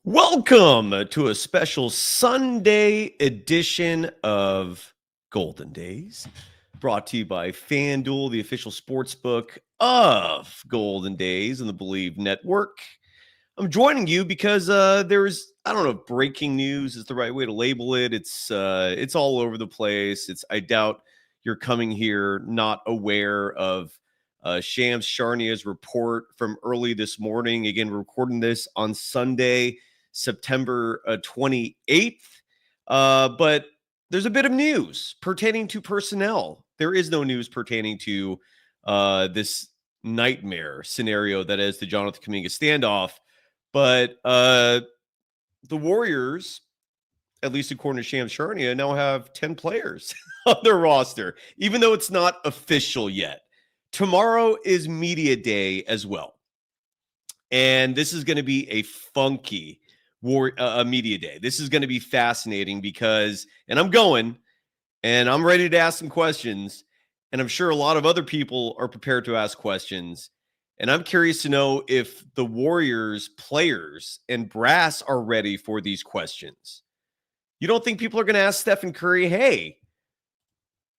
Welcome to a special Sunday edition of Golden Days, brought to you by FanDuel, the official sportsbook of Golden Days and the Believe Network. I'm joining you because there's, I don't know if breaking news is the right way to label it. It's all over the place. I doubt you're coming here not aware of Shams Charania's report from early this morning. Again, we're recording this on Sunday, September 28th. But there's a bit of news pertaining to personnel. There is no news pertaining to this nightmare scenario that is the Jonathan Kaminga standoff. But the Warriors, at least according to Shams Charania, now have 10 players on their roster, even though it's not official yet. Tomorrow is media day as well. And this is going to be a funky media day. This is going to be fascinating because, and I'm ready to ask some questions. And I'm sure a lot of other people are prepared to ask questions. And I'm curious to know if the Warriors players and brass are ready for these questions. You don't think people are going to ask Stephen Curry, hey,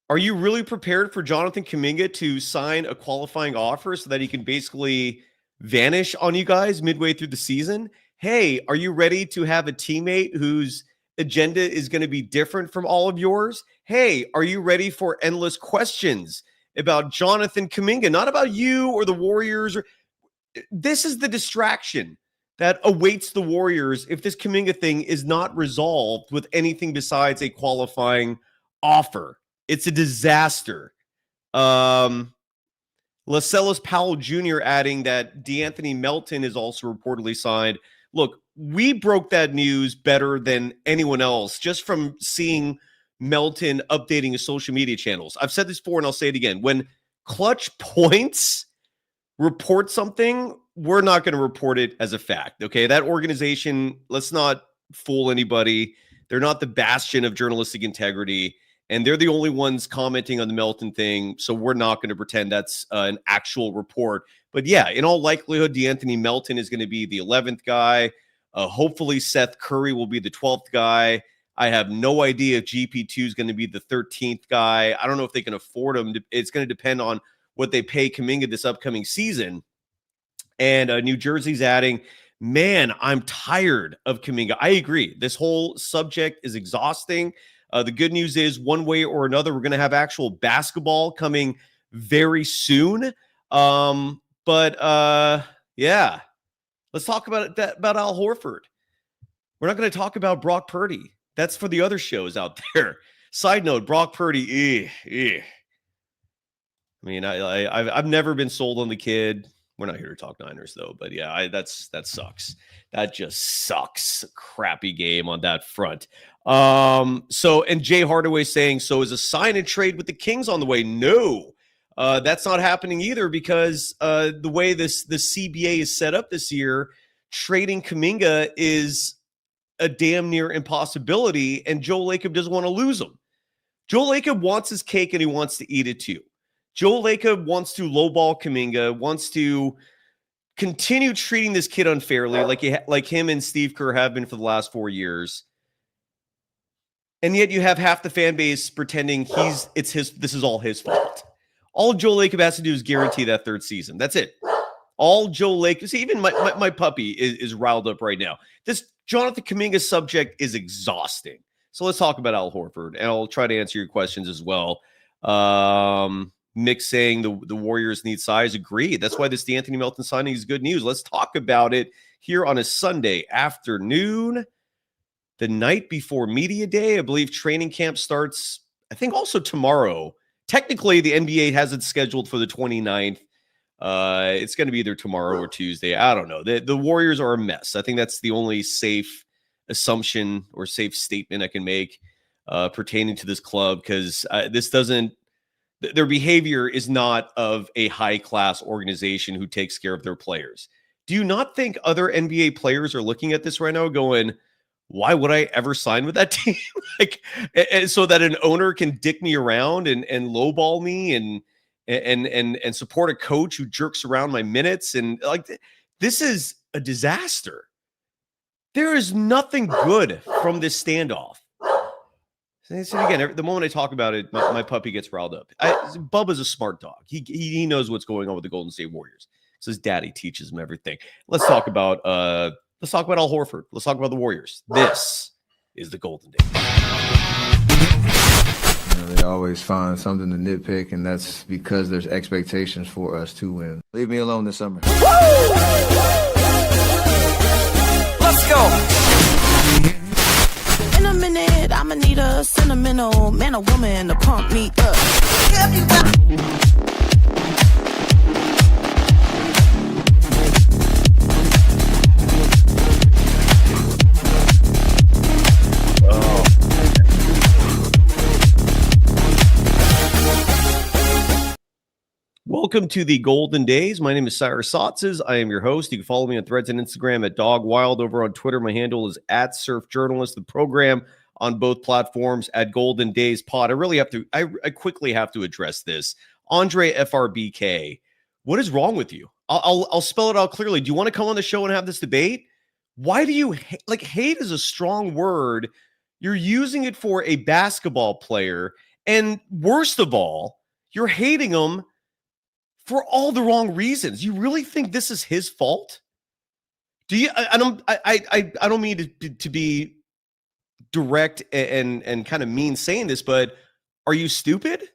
are you really prepared for Jonathan Kaminga to sign a qualifying offer so that he can basically vanish on you guys midway through the season? Hey, are you ready to have a teammate whose agenda is going to be different from all of yours? Hey, are you ready for endless questions about Jonathan Kaminga, not about you or the Warriors? This is the distraction that awaits the Warriors if this Kaminga thing is not resolved with anything besides a qualifying offer. It's a disaster. Lascelles Powell Jr. adding that DeAnthony Melton is also reportedly signed. Look, we broke that news better than anyone else just from seeing Melton updating his social media channels. I've said this before and I'll say it again. When Clutch Points report something, we're not going to report it as a fact, okay? That organization, let's not fool anybody. They're not the bastion of journalistic integrity. And they're the only ones commenting on the Melton thing, so we're not going to pretend that's an actual report. But yeah, in all likelihood, DeAnthony Melton is going to be the 11th guy. Hopefully, Seth Curry will be the 12th guy. I have no idea if GP2 is going to be the 13th guy. I don't know if they can afford him. It's going to depend on what they pay Kaminga this upcoming season. And New Jersey's adding, man, I'm tired of Kaminga. I agree. This whole subject is exhausting. The good news is one way or another, we're going to have actual basketball coming very soon. Yeah, let's talk about Al Horford. We're not going to talk about Brock Purdy. That's for the other shows out there. Side note, Brock Purdy. I mean, I've never been sold on the kid. We're not here to talk Niners though, but yeah, that sucks. That just sucks. Crappy game on that front. And Jay Hardaway saying, so is a sign and trade with the Kings on the way? No, that's not happening either because the way the CBA is set up this year, trading Kaminga is a damn near impossibility, and Joe Lacob doesn't want to lose him. Joe Lacob wants his cake and he wants to eat it too. Joe Lacob wants to lowball Kaminga, wants to continue treating this kid unfairly, like him and Steve Kerr have been for the last 4 years. And yet you have half the fan base pretending this is all his fault. All Joe Lacob has to do is guarantee that third season. That's it. All Joe Lacob, see, even my puppy is riled up right now. This Jonathan Kaminga subject is exhausting. So let's talk about Al Horford, and I'll try to answer your questions as well. Mick saying the Warriors need size. Agreed. That's why this DeAnthony Melton signing is good news. Let's talk about it here on a Sunday afternoon, the night before media day. I believe training camp starts, I think, also tomorrow. Technically, the NBA has it scheduled for the 29th. It's going to be either tomorrow or Tuesday. I don't know. The Warriors are a mess. I think that's the only safe assumption or safe statement I can make pertaining to this club, because their behavior is not of a high-class organization who takes care of their players. Do you not think other NBA players are looking at this right now going, why would I ever sign with that team? And so that an owner can dick me around and lowball me and support a coach who jerks around my minutes. And this is a disaster. There is nothing good from this standoff. And again, the moment I talk about it, my puppy gets riled up. Bubba's a smart dog. He knows what's going on with the Golden State Warriors. So his daddy teaches him everything. Let's talk about Al Horford. Let's talk about the Warriors. This is the Golden Days. They always find something to nitpick, and that's because there's expectations for us to win. Leave me alone this summer. Woo! Let's go. In a minute, I'ma need a sentimental man or woman to pump me up. Welcome to the Golden Days. My name is Cyrus Saatsaz. I am your host. You can follow me on Threads and Instagram at DogWild. Over on Twitter, my handle is @SurfJournalist. The program on both platforms at Golden Days Pod. I quickly have to address this. Andre FRBK, what is wrong with you? I'll spell it out clearly. Do you want to come on the show and have this debate? Why do you hate is a strong word. You're using it for a basketball player. And worst of all, you're hating him for all the wrong reasons. You really think this is his fault? Do you? I don't mean to be direct and kind of mean saying this, but are you stupid?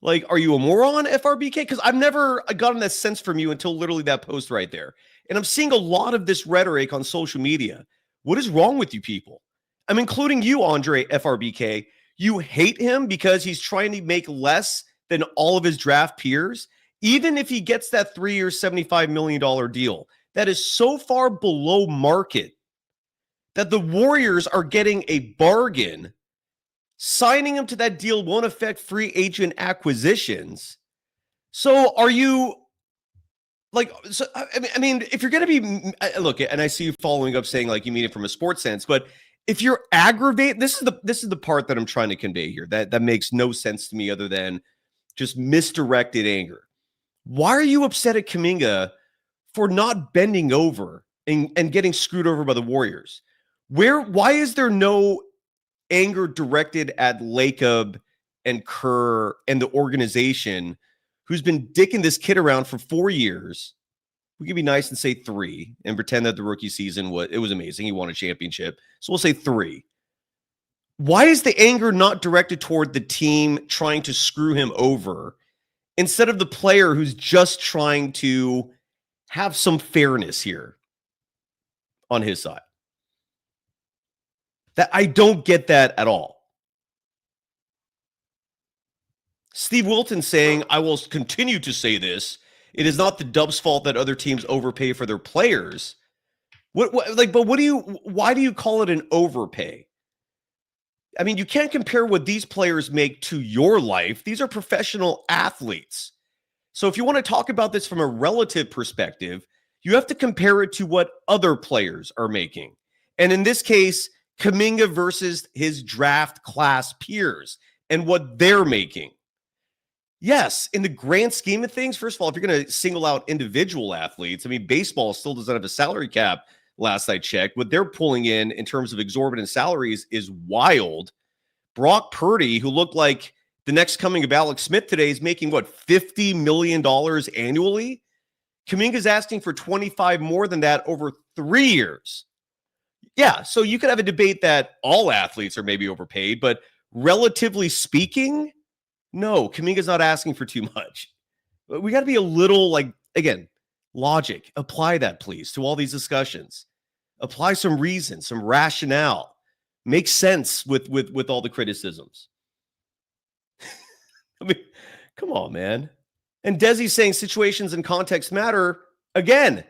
Like, are you a moron, FRBK? Because I've never gotten that sense from you until literally that post right there. And I'm seeing a lot of this rhetoric on social media. What is wrong with you people? I'm including you, Andre FRBK. You hate him because he's trying to make less than all of his draft peers. Even if he gets that 3-year, $75 million deal, that is so far below market that the Warriors are getting a bargain. Signing him to that deal won't affect free agent acquisitions. So are you I mean, if you're going to be, look, and I see you following up saying like you mean it from a sports sense, but if you're aggravated, this is the part that I'm trying to convey here. That makes no sense to me other than just misdirected anger. Why are you upset at Kaminga for not bending over and getting screwed over by the Warriors? Why is there no anger directed at Lacob and Kerr and the organization who's been dicking this kid around for 4 years? We could be nice and say 3 and pretend that the rookie season was amazing. He won a championship. So we'll say 3. Why is the anger not directed toward the team trying to screw him over instead of the player who's just trying to have some fairness here on his side? That I don't get that at all. Steve Wilton saying, I will continue to say this. It is not the Dubs' fault that other teams overpay for their players. Why do you call it an overpay? I mean, you can't compare what these players make to your life. These are professional athletes. So if you want to talk about this from a relative perspective, you have to compare it to what other players are making. And in this case, Kaminga versus his draft class peers and what they're making. Yes, in the grand scheme of things, first of all, if you're going to single out individual athletes, I mean, baseball still doesn't have a salary cap. Last I checked, what they're pulling in terms of exorbitant salaries is wild. Brock Purdy, who looked like the next coming of Alex Smith today, is making $50 million annually. Kaminga's asking for 25 more than that over 3 years. Yeah, so you could have a debate that all athletes are maybe overpaid, but relatively speaking, no, Kaminga's not asking for too much. We got to be a little again, logic. Apply that, please, to all these discussions. Apply some reason, some rationale. Make sense with all the criticisms. I mean, come on, man. And Desi's saying situations and context matter. Again,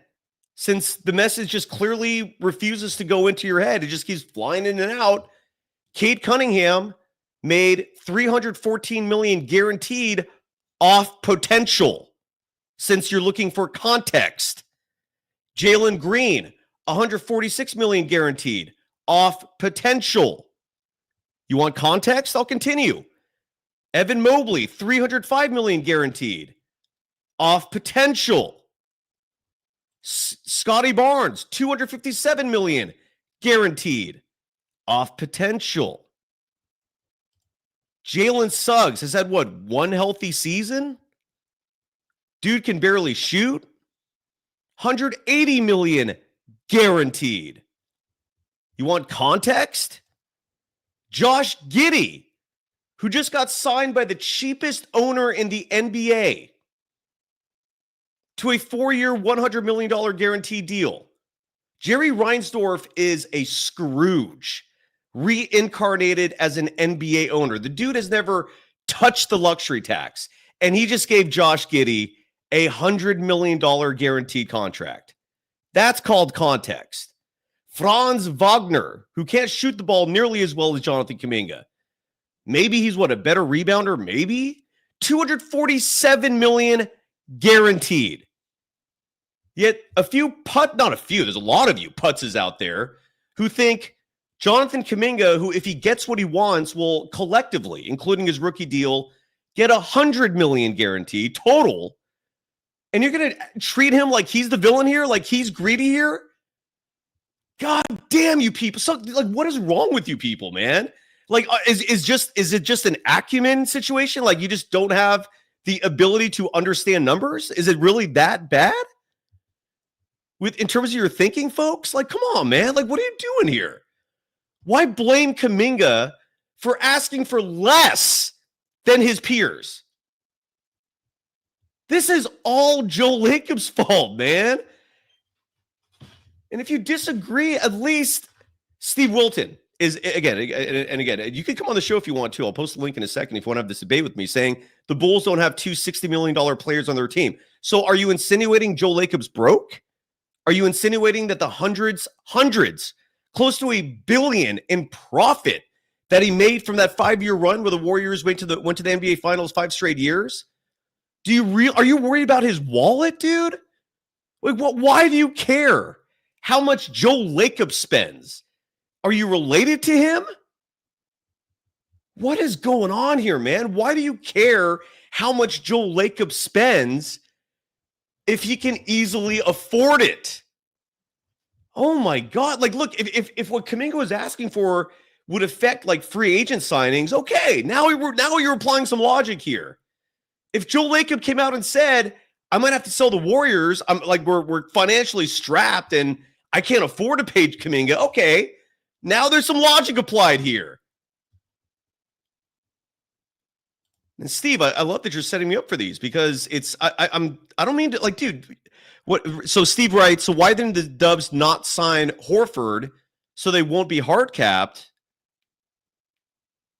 since the message just clearly refuses to go into your head, it just keeps flying in and out. Cade Cunningham made $314 million guaranteed off potential, since you're looking for context. Jalen Green, $146 million guaranteed off potential. You want context? I'll continue. Evan Mobley, $305 million guaranteed off potential. Scotty Barnes, $257 million guaranteed. Off potential. Jalen Suggs has had, one healthy season? Dude can barely shoot. $180 million guaranteed. You want context? Josh Giddey, who just got signed by the cheapest owner in the NBA to a 4-year, $100 million guaranteed deal. Jerry Reinsdorf is a Scrooge, reincarnated as an NBA owner. The dude has never touched the luxury tax, and he just gave Josh Giddey a $100 million guaranteed contract. That's called context. Franz Wagner, who can't shoot the ball nearly as well as Jonathan Kaminga. Maybe he's a better rebounder? Maybe. $247 million guaranteed. Yet there's a lot of you putzes out there who think Jonathan Kaminga, who if he gets what he wants, will collectively, including his rookie deal, get $100 million guaranteed total. And you're going to treat him like he's the villain here, like he's greedy here? God damn you people. So, what is wrong with you people, man? Is it just an acumen situation? Like, you just don't have the ability to understand numbers? Is it really that bad? In terms of your thinking, folks? Come on, man. What are you doing here? Why blame Kaminga for asking for less than his peers? This is all Joe Lacob's fault, man. And if you disagree, at least Steve Wilton is, again, you can come on the show if you want to. I'll post a link in a second if you want to have this debate with me, saying the Bulls don't have two $60 million players on their team. So are you insinuating Joe Lacob's broke? Are you insinuating that the hundreds, close to $1 billion in profit that he made from that 5-year run where the Warriors went to the NBA Finals 5 straight years? Are you worried about his wallet, dude? Why do you care how much Joe Lacob spends? Are you related to him? What is going on here, man? Why do you care how much Joe Lacob spends if he can easily afford it? Oh my God. Look, if what Kaminga was asking for would affect free agent signings, okay, now you're applying some logic here. If Joe Lacob came out and said, I might have to sell the Warriors, we're financially strapped and I can't afford to pay Kaminga, okay, now there's some logic applied here. And Steve, I love that you're setting me up for these because I don't mean to dude. What? So Steve writes, so why didn't the Dubs not sign Horford so they won't be hard capped?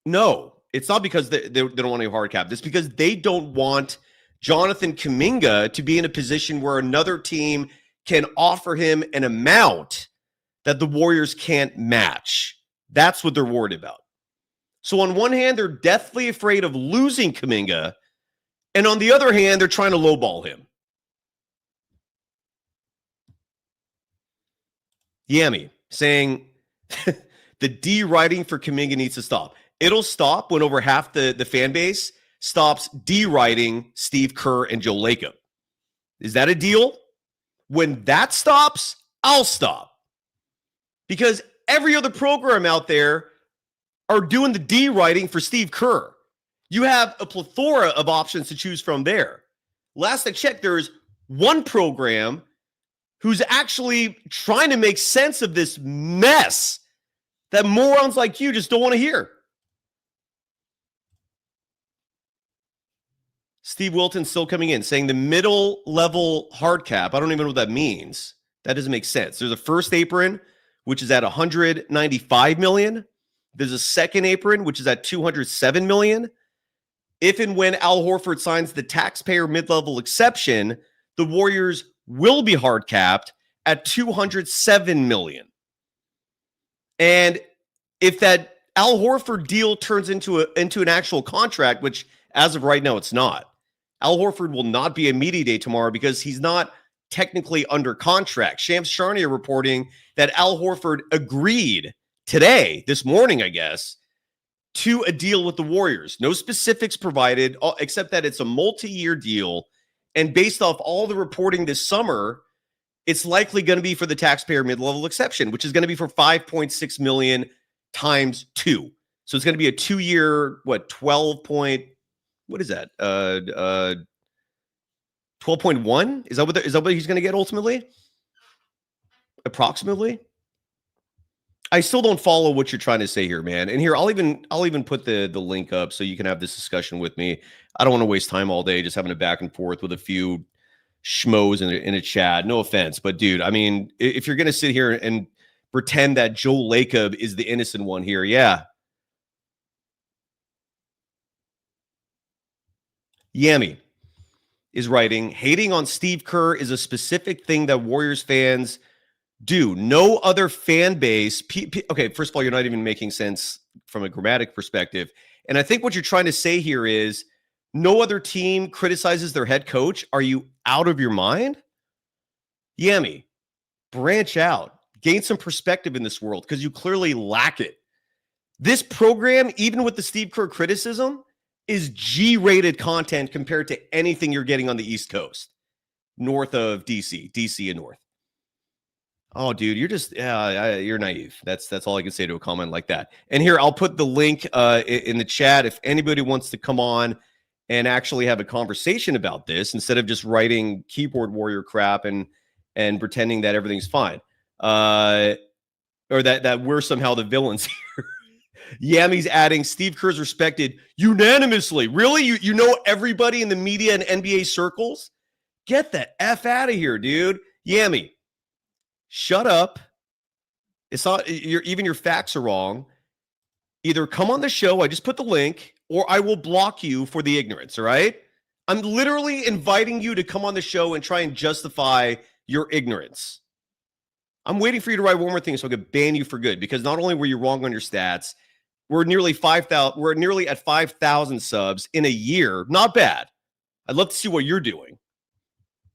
No, it's not because they don't want to be hard capped. It's because they don't want Jonathan Kaminga to be in a position where another team can offer him an amount that the Warriors can't match. That's what they're worried about. So on one hand, they're deathly afraid of losing Kaminga, and on the other hand, they're trying to lowball him. Yami saying the D writing for Kaminga needs to stop. It'll stop when over half the fan base stops D writing Steve Kerr and Joe Lacob. Is that a deal? When that stops, I'll stop. Because every other program out there are doing the D writing for Steve Kerr. You have a plethora of options to choose from there. Last I checked, there's one program who's actually trying to make sense of this mess that morons like you just don't want to hear. Steve Wilton still coming in, saying the middle level hard cap. I don't even know what that means. That doesn't make sense. There's a first apron, which is at $195 million. There's a second apron, which is at $207 million. If and when Al Horford signs the taxpayer mid-level exception, the Warriors will be hard capped at $207 million. And if that Al Horford deal turns into an actual contract, which as of right now it's not, Al Horford will not be a media day tomorrow because he's not technically under contract. Shams Charania reporting that Al Horford agreed today, this morning, I guess, to a deal with the Warriors. No specifics provided, except that it's a multi-year deal. And based off all the reporting this summer, it's likely going to be for the taxpayer mid-level exception, which is going to be for $5.6 million times 2. So it's going to be a 2-year, 12 what is that? 12.1? Is that what he's going to get ultimately? Approximately? I still don't follow what you're trying to say here, man. And here, I'll even put the link up so you can have this discussion with me. I don't want to waste time all day just having a back and forth with a few schmoes in a chat. No offense, but dude, I mean, if you're going to sit here and pretend that Joe Lacob is the innocent one here, yeah. Yami is writing, hating on Steve Kerr is a specific thing that Warriors fans do. No other fan base. Okay, first of all, you're not even making sense from a grammatic perspective. And I think what you're trying to say here is no other team criticizes their head coach. Are you out of your mind? Yami, branch out. Gain some perspective in this world because you clearly lack it. This program, even with the Steve Kerr criticism, is G-rated content compared to anything you're getting on the East Coast, north of DC and north. Oh, dude, you're just you're naive. That's all I can say to a comment like that. And here, I'll put the link in the chat if anybody wants to come on and actually have a conversation about this instead of just writing keyboard warrior crap and pretending that everything's fine, or that we're somehow the villains here. Yami's adding, Steve Kerr's respected unanimously. Really? You know everybody in the media and NBA circles? Get the F out of here, dude. Yami, shut up. It's not even your facts are wrong. Either come on the show, I just put the link, or I will block you for the ignorance, all right? I'm literally inviting you to come on the show and try and justify your ignorance. I'm waiting for you to write one more thing so I could ban you for good, because not only were you wrong on your stats, we're nearly at 5,000 subs in a year. Not bad. I'd love to see what you're doing.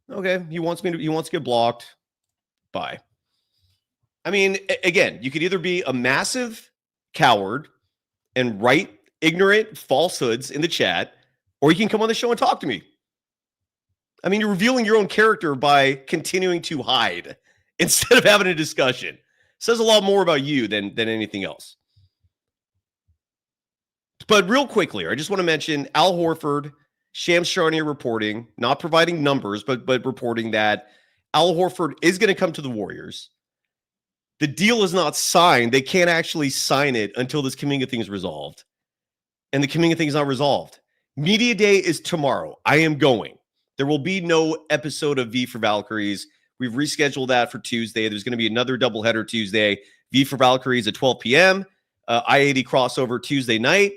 Okay, he wants to get blocked. Bye. I mean, again, you could either be a massive coward and write ignorant falsehoods in the chat, or you can come on the show and talk to me. I mean, you're revealing your own character by continuing to hide instead of having a discussion. It says a lot more about you than anything else. But real quickly, I just want to mention Al Horford, Shams Charania reporting, not providing numbers, but reporting that Al Horford is going to come to the Warriors. The deal is not signed. They can't actually sign it until this Kaminga thing is resolved. And the Kaminga thing is not resolved. Media Day is tomorrow. I am going. There will be no episode of V for Valkyries. We've rescheduled that for Tuesday. There's going to be another doubleheader Tuesday. V for Valkyries at 12 p.m. I-80 crossover Tuesday night.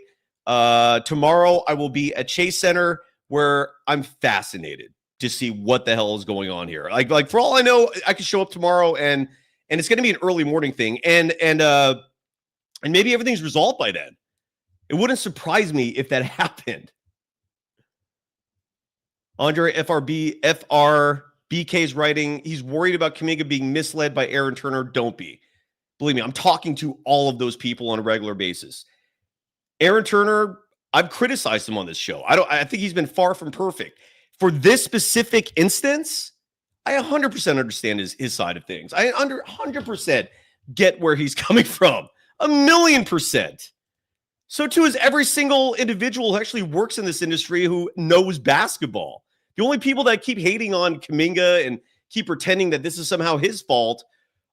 Tomorrow I will be at Chase Center, where I'm fascinated to see what the hell is going on here. Like for all I know, I could show up tomorrow and it's going to be an early morning thing, and maybe everything's resolved by then. It wouldn't surprise me if that happened. Andre FRBK's writing, he's worried about Kaminga being misled by Aaron Turner. Don't be. Believe me, I'm talking to all of those people on a regular basis. Aaron Turner, I've criticized him on this show. I think he's been far from perfect. For this specific instance, I 100% understand his side of things. I 100% get where he's coming from. 1,000,000%. So too is every single individual who actually works in this industry who knows basketball. The only people that keep hating on Kaminga and keep pretending that this is somehow his fault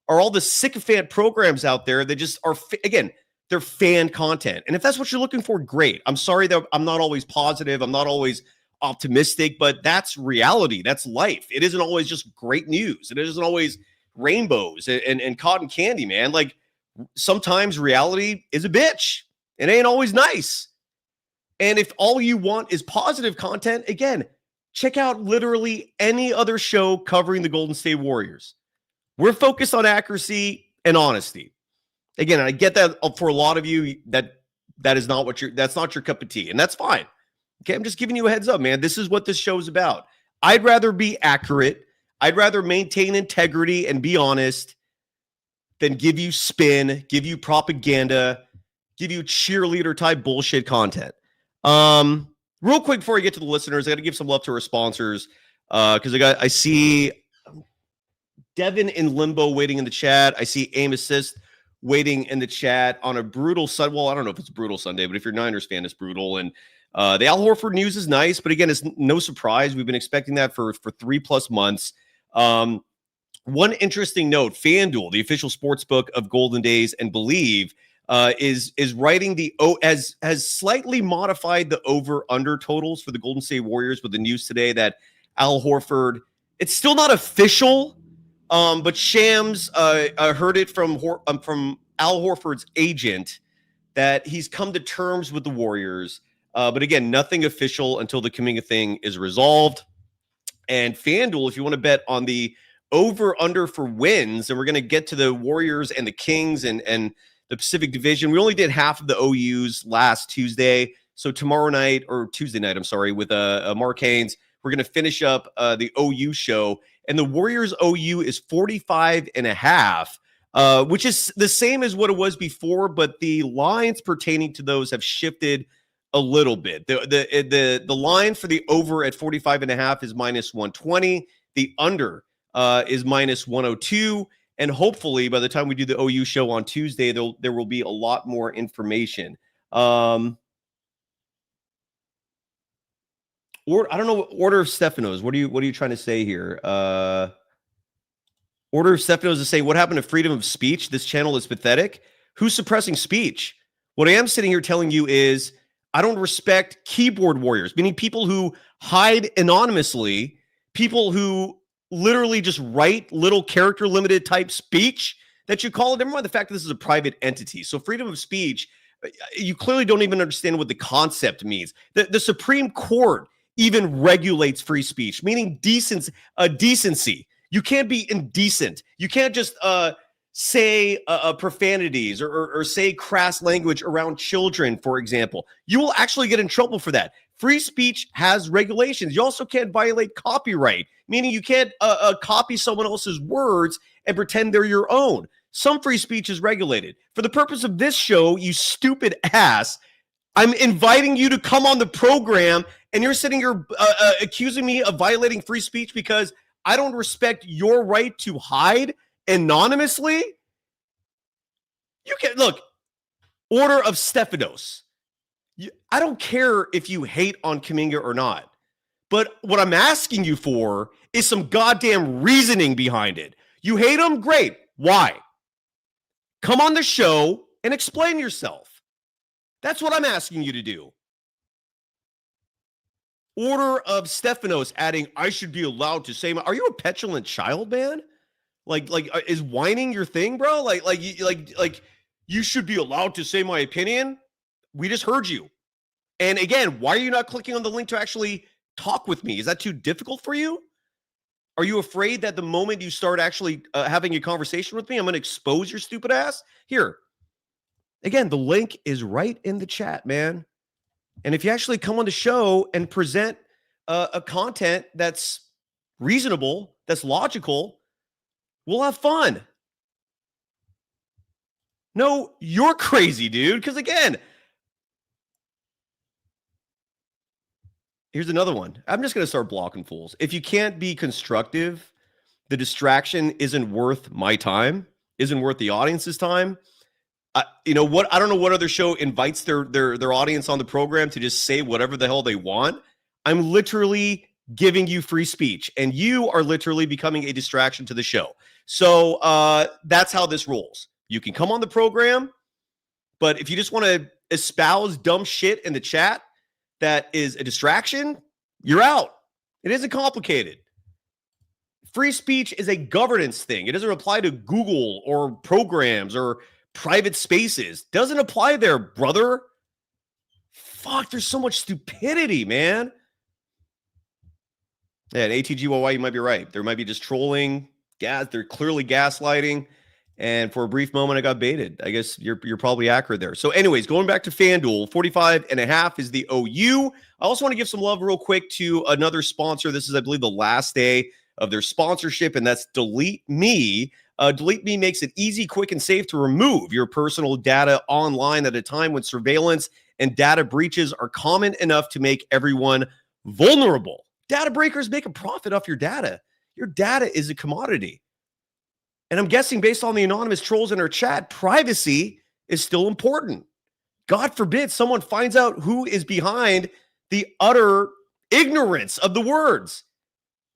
are all the sycophant programs out there that just are, again, they're fan content. And if that's what you're looking for, great. I'm sorry that I'm not always positive. I'm not always optimistic, but that's reality. That's life. It isn't always just great news. It isn't always rainbows and cotton candy, man. Like sometimes reality is a bitch. It ain't always nice. And if all you want is positive content, again, check out literally any other show covering the Golden State Warriors. We're focused on accuracy and honesty. Again, I get that for a lot of you, that's not your cup of tea, and that's fine. Okay, I'm just giving you a heads up, man. This is what this show is about. I'd rather be accurate. I'd rather maintain integrity and be honest than give you spin, give you propaganda, give you cheerleader type bullshit content. Real quick before I get to the listeners, I got to give some love to our sponsors because I see Devin in limbo waiting in the chat. I see aim assist waiting in the chat on a brutal Sunday. Well, I don't know if it's a brutal Sunday, but if you're a Niners fan, it's brutal. And the Al Horford news is nice, but again, it's no surprise. We've been expecting that for 3+ months. One interesting note, FanDuel, the official sports book of Golden Days and Believe, is writing has slightly modified the over-under totals for the Golden State Warriors with the news today that Al Horford, it's still not official, but Shams heard it from Al Horford's agent that he's come to terms with the Warriors. But again, nothing official until the Kaminga thing is resolved. And FanDuel, if you want to bet on the over-under for wins, and we're going to get to the Warriors and the Kings and the Pacific Division. We only did half of the OUs last Tuesday. So tomorrow night, or Tuesday night, I'm sorry, with Mark Haynes, we're going to finish up the OU show. And the Warriors OU is 45.5, which is the same as what it was before, but the lines pertaining to those have shifted a little bit. The line for the over at 45.5 is -120. The under is -102. And hopefully by the time we do the OU show on Tuesday, there will be a lot more information. I don't know what Order of Stephanos. What are you trying to say here? Order of Stephanos is saying, what happened to freedom of speech? This channel is pathetic. Who's suppressing speech? What I am sitting here telling you is I don't respect keyboard warriors, meaning people who hide anonymously, people who literally just write little character limited type speech that you call it. Never mind the fact that this is a private entity. So freedom of speech, you clearly don't even understand what the concept means. The Supreme Court even regulates free speech, meaning decency. You can't be indecent. You can't just say profanities or say crass language around children, for example. You will actually get in trouble for that. Free speech has regulations. You also can't violate copyright, meaning you can't copy someone else's words and pretend they're your own. Some free speech is regulated. For the purpose of this show, you stupid ass, I'm inviting you to come on the program, and you're sitting here accusing me of violating free speech because I don't respect your right to hide anonymously. You can look, Order of Stephanos. I don't care if you hate on Kaminga or not, but what I'm asking you for is some goddamn reasoning behind it. You hate him? Great. Why? Come on the show and explain yourself. That's what I'm asking you to do. Order of Stephanos adding, I should be allowed to say, are you a petulant child, man? Like, is whining your thing, bro? Like you should be allowed to say my opinion. We just heard you. And again, why are you not clicking on the link to actually talk with me? Is that too difficult for you? Are you afraid that the moment you start actually having a conversation with me, I'm going to expose your stupid ass? Here. Again, the link is right in the chat, man. And if you actually come on the show and present a content that's reasonable, that's logical, we'll have fun. No, you're crazy, dude. Because again, here's another one. I'm just going to start blocking fools. If you can't be constructive, the distraction isn't worth my time, isn't worth the audience's time. You know what? I don't know what other show invites their audience on the program to just say whatever the hell they want. I'm literally giving you free speech, and you are literally becoming a distraction to the show. So that's how this rolls. You can come on the program, but if you just want to espouse dumb shit in the chat that is a distraction, you're out. It isn't complicated. Free speech is a governance thing. It doesn't apply to Google or programs or private spaces. Doesn't apply there, brother. Fuck, there's so much stupidity, man. Yeah, at ATGYY, you might be right. There might be just trolling. They're clearly gaslighting. And for a brief moment, I got baited. I guess you're probably accurate there. So anyways, going back to FanDuel, 45.5 is the OU. I also want to give some love real quick to another sponsor. This is, I believe, the last day of their sponsorship, and that's Delete Me. Delete Me makes it easy, quick, and safe to remove your personal data online at a time when surveillance and data breaches are common enough to make everyone vulnerable. Data breakers make a profit off your data. Your data is a commodity. And I'm guessing based on the anonymous trolls in our chat, privacy is still important. God forbid someone finds out who is behind the utter ignorance of the words.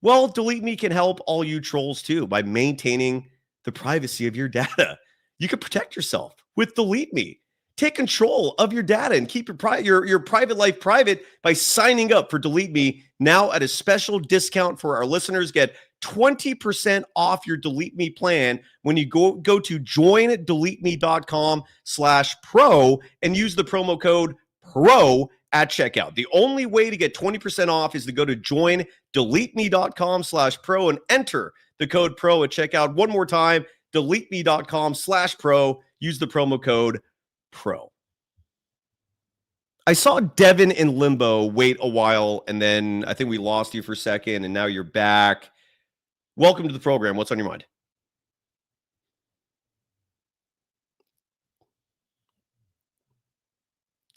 Well, Delete Me can help all you trolls too by maintaining the privacy of your data. You can protect yourself with Delete Me. Take control of your data and keep your private life private by signing up for Delete Me now at a special discount for our listeners. Get 20% off your Delete Me plan when you go to joindeleteme.com/pro and use the promo code PRO at checkout. The only way to get 20% off is to go to joindeleteme.com/pro and enter the code PRO at checkout. One more time, deleteme.com/pro. Use the promo code PRO. I saw Devin in limbo wait a while, and then I think we lost you for a second, and now you're back. Welcome to the program. What's on your mind?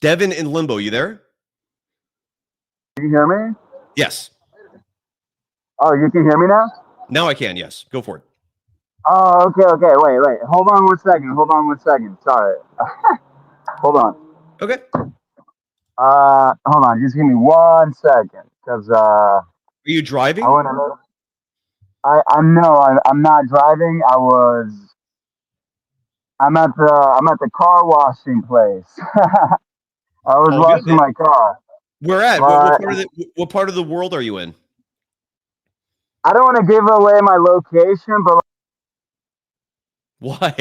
Devin in limbo, you there? Can you hear me? Yes. Oh, you can hear me now? Now I can, yes. Go for it. Oh, okay. Wait. Hold on one second. Sorry. Hold on. Okay. Hold on. Just give me 1 second, because Are you driving? I want to know. I'm not driving. I'm at the car washing place. I was washing my car. Where at? What part of the world are you in? I don't want to give away my location, but Why?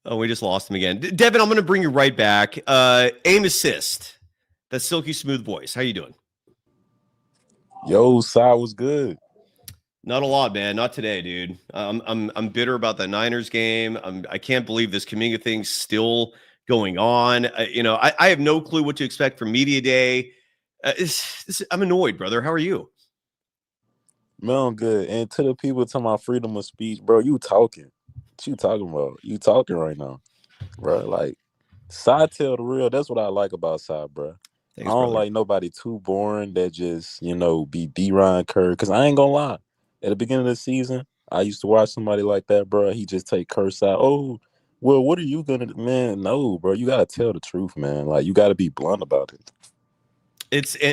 Oh, we just lost him again. Devin, I'm going to bring you right back. Aim assist. That silky smooth voice. How you doing? Yo, Sai was good. Not a lot, man. Not today, dude. I'm bitter about the Niners game. I can't believe this Kaminga thing's still going on. I have no clue what to expect from media day. I'm annoyed, brother. How are you? Man, I'm good. And to the people talking about freedom of speech, bro, you talking. What you talking about? You talking right now, bro. Like, Sai tell the real. That's what I like about Sai, bro. Thanks, I don't brother. like nobody too boring that just, be D-Ron Kerr. Because I ain't going to lie. At the beginning of the season, I used to watch somebody like that, bro. He just take curse out. Oh, well, what are you going to... Man, no, bro. You got to tell the truth, man. Like, you got to be blunt about it.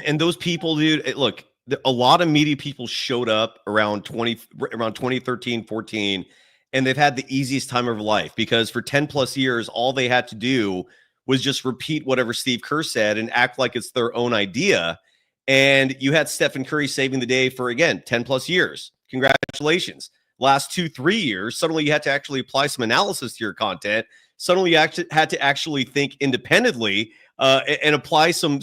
And those people, dude, look, a lot of media people showed up around 2013, 14, and they've had the easiest time of their life because for 10 plus years, all they had to do was just repeat whatever Steve Kerr said and act like it's their own idea. And you had Stephen Curry saving the day for, again, 10 plus years. Congratulations. Last 2-3 years, suddenly you had to actually apply some analysis to your content. Suddenly you had to actually think independently and apply some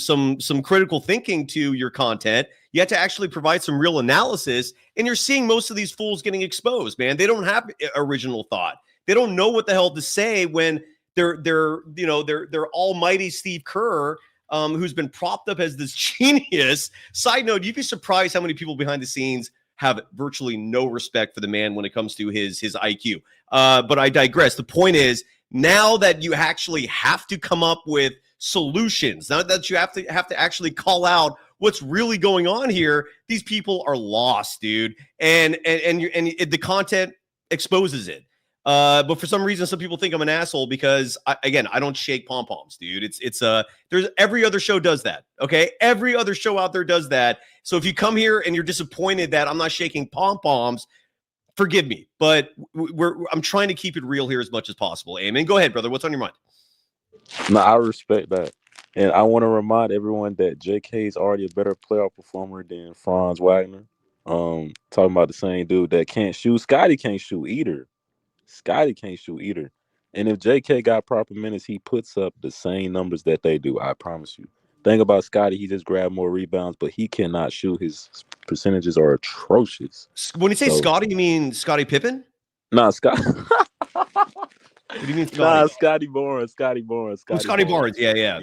critical thinking to your content. You have to actually provide some real analysis, and you're seeing most of these fools getting exposed, man. They don't have original thought. They don't know what the hell to say when they're almighty Steve Kerr, who's been propped up as this genius. Side note, you'd be surprised how many people behind the scenes have virtually no respect for the man when it comes to his IQ. But I digress. The point is, now that you actually have to come up with solutions, now that you have to actually call out what's really going on here, these people are lost, dude. And the content exposes it. But for some reason, some people think I'm an asshole because I don't shake pom-poms, dude. There's every other show does that. Okay. Every other show out there does that. So if you come here and you're disappointed that I'm not shaking pom-poms, forgive me, but I'm trying to keep it real here as much as possible. Amen. Go ahead, brother. What's on your mind? No, I respect that. And I want to remind everyone that JK is already a better playoff performer than Franz Wagner. Talking about the same dude that can't shoot. Scotty can't shoot either. And if JK got proper minutes, he puts up the same numbers that they do. I promise you. Thing about Scotty, he just grabbed more rebounds, but he cannot shoot. His percentages are atrocious. When you say Scotty, you mean Scottie Pippen? Nah, Scott. What do you mean, Scotty? Nah, Scotty Barnes. Scotty Barnes. Yeah.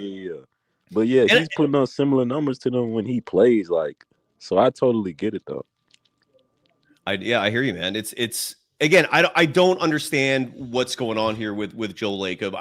But yeah, he's putting on similar numbers to them when he plays. Like, so I totally get it though. I hear you, man. It's again, I don't understand what's going on here with Joe Lacob.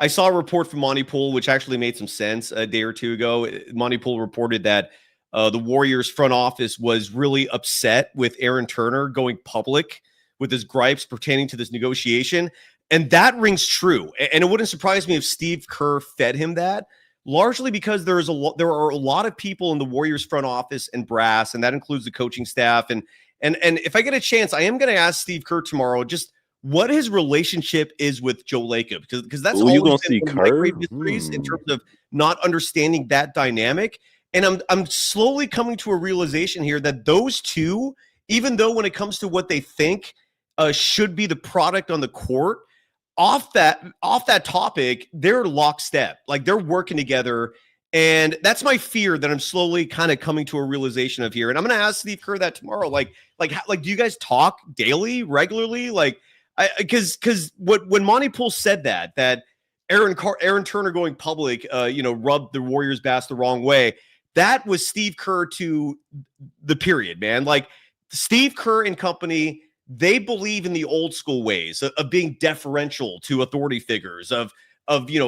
I saw a report from Monty Poole, which actually made some sense a day or two ago. Monty Poole reported that the Warriors front office was really upset with Aaron Turner going public with his gripes pertaining to this negotiation. And that rings true. And it wouldn't surprise me if Steve Kerr fed him that, largely because there are a lot of people in the Warriors front office and brass, and that includes the coaching staff. And if I get a chance, I am going to ask Steve Kerr tomorrow just what his relationship is with Joe Lacob, because that's you gonna always see been one of my Kerr great mysteries in terms of not understanding that dynamic. And I'm slowly coming to a realization here that those two, even though when it comes to what they think should be the product on the court, off that topic, they're lockstep. Like, they're working together. And that's my fear that I'm slowly kind of coming to a realization of here. And I'm going to ask Steve Kerr that tomorrow. Like, do you guys talk daily, regularly? Like, because when Monty Poole said that Aaron Turner going public, rubbed the Warriors bass the wrong way, that was Steve Kerr to the period, man. Like, Steve Kerr and company, they believe in the old school ways of being deferential to authority figures, of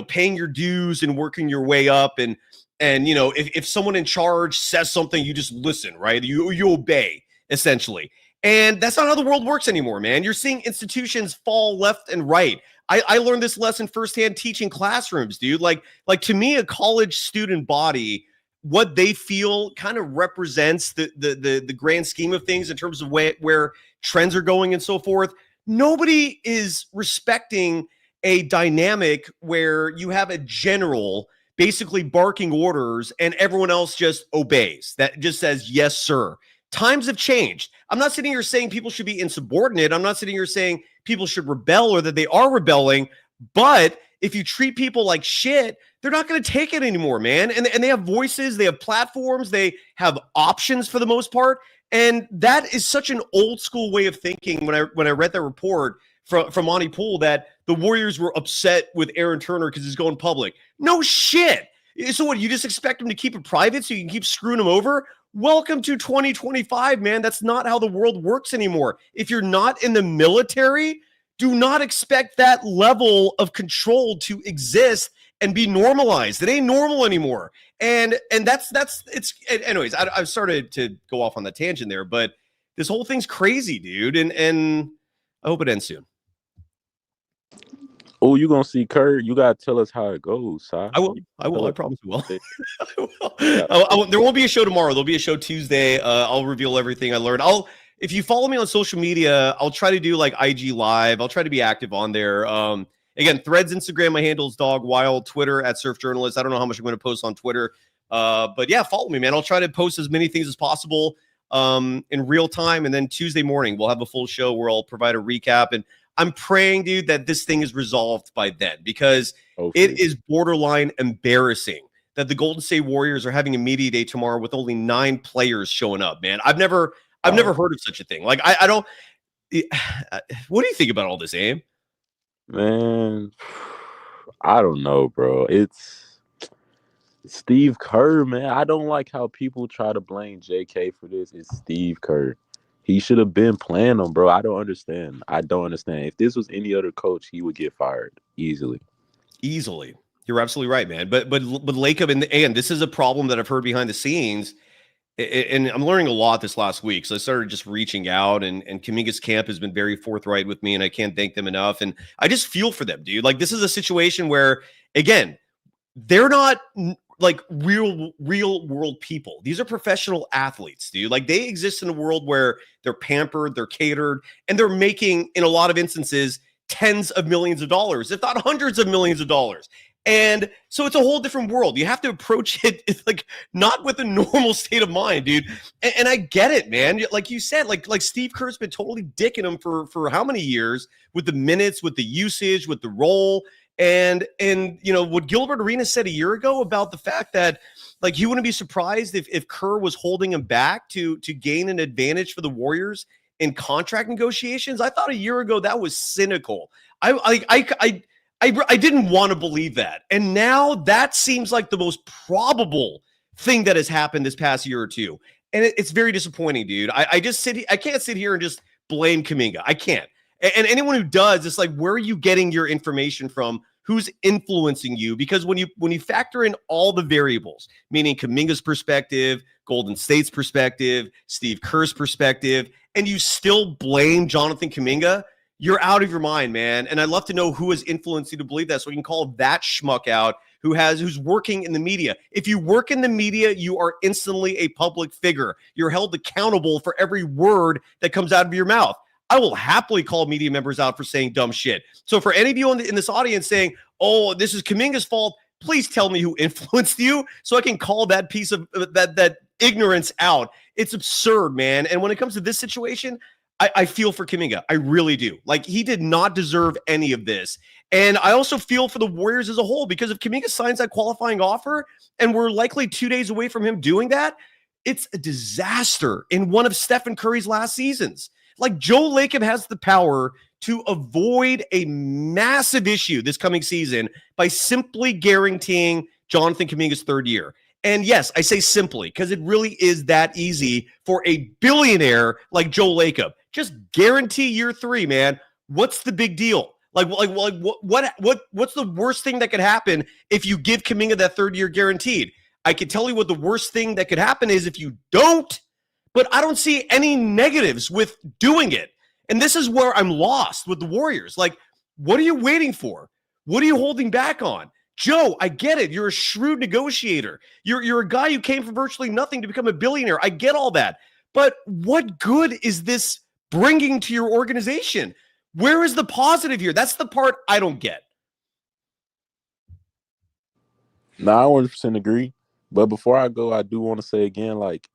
paying your dues and working your way up. And if someone in charge says something, you just listen, right? You obey, essentially. And that's not how the world works anymore, man. You're seeing institutions fall left and right. I learned this lesson firsthand teaching classrooms, dude. Like to me, a college student body, what they feel kind of represents the grand scheme of things in terms of where trends are going and so forth. Nobody is respecting a dynamic where you have a general basically barking orders and everyone else just obeys. That just says, yes, sir. Times have changed. I'm not sitting here saying people should be insubordinate. I'm not sitting here saying people should rebel or that they are rebelling. But if you treat people like shit, they're not going to take it anymore, man. And they have voices, they have platforms, they have options for the most part. And that is such an old school way of thinking. When I read that report from Monty Poole that the Warriors were upset with Aaron Turner because he's going public. No shit. So what, you just expect him to keep it private so you can keep screwing him over? Welcome to 2025, man. That's not how the world works anymore. If you're not in the military, do not expect that level of control to exist and be normalized. It ain't normal anymore. And it's anyways, I've started to go off on the tangent there, but this whole thing's crazy, dude. And I hope it ends soon. Oh, you gonna see Kerr? You gotta tell us how it goes, Si. I will. I promise you will. I will. There won't be a show tomorrow. There'll be a show Tuesday. I'll reveal everything I learned. If you follow me on social media, I'll try to do like IG Live. I'll try to be active on there. Again, Threads, Instagram, my handle is Dog Wild. Twitter at Surf Journalist. I don't know how much I'm going to post on Twitter, but yeah, follow me, man. I'll try to post as many things as possible in real time, and then Tuesday morning we'll have a full show where I'll provide a recap. And I'm praying, dude, that this thing is resolved by then, because it is borderline embarrassing that the Golden State Warriors are having a media day tomorrow with only 9 players showing up, man. I've never heard of such a thing. Like, I don't. What do you think about all this, Aim? Man, I don't know, bro. It's Steve Kerr, man. I don't like how people try to blame JK for this. It's Steve Kerr. He should have been playing them, bro. I don't understand. If this was any other coach, he would get fired easily. You're absolutely right, man. But Lacob, and this is a problem that I've heard behind the scenes, and I'm learning a lot this last week. So I started just reaching out, and Kaminga's camp has been very forthright with me, and I can't thank them enough. And I just feel for them, dude. Like, this is a situation where, again, they're not like real world people. These are professional athletes, dude. Like, they exist in a world where they're pampered, they're catered, and they're making, in a lot of instances, tens of millions of dollars, if not hundreds of millions of dollars. And so it's a whole different world. You have to approach it like not with a normal state of mind, dude. And I get it, man. Like you said, like Steve Kerr's been totally dicking him for how many years with the minutes, with the usage, with the role. And what Gilbert Arenas said a year ago about the fact that, like, he wouldn't be surprised if Kerr was holding him back to gain an advantage for the Warriors in contract negotiations. I thought a year ago that was cynical. I didn't want to believe that. And now that seems like the most probable thing that has happened this past year or two. And it's very disappointing, dude. I can't sit here and just blame Kaminga. I can't. And anyone who does, it's like, where are you getting your information from who's influencing you, because when you factor in all the variables, meaning Kaminga's perspective, Golden State's perspective, Steve Kerr's perspective, and you still blame Jonathan Kaminga, you're out of your mind, man. And I'd love to know who has influenced you to believe that, so we can call that schmuck out who's working in the media. If you work in the media, you are instantly a public figure. You're held accountable for every word that comes out of your mouth. I will happily call media members out for saying dumb shit. So for any of you in this audience saying, oh, this is Kaminga's fault, please tell me who influenced you so I can call that piece of that ignorance out. It's absurd, man. And when it comes to this situation, I feel for Kaminga. I really do. Like, he did not deserve any of this. And I also feel for the Warriors as a whole, because if Kaminga signs that qualifying offer and we're likely 2 days away from him doing that, it's a disaster in one of Stephen Curry's last seasons. Like, Joe Lacob has the power to avoid a massive issue this coming season by simply guaranteeing Jonathan Kaminga's third year. And yes, I say simply because it really is that easy for a billionaire like Joe Lacob. Just guarantee year 3, man. What's the big deal? What's the worst thing that could happen if you give Kaminga that third year guaranteed? I can tell you what the worst thing that could happen is if you don't, but I don't see any negatives with doing it. And this is where I'm lost with the Warriors. Like, what are you waiting for? What are you holding back on? Joe, I get it. You're a shrewd negotiator. You're a guy who came from virtually nothing to become a billionaire. I get all that. But what good is this bringing to your organization? Where is the positive here? That's the part I don't get. No, I 100% agree. But before I go, I do want to say again, like,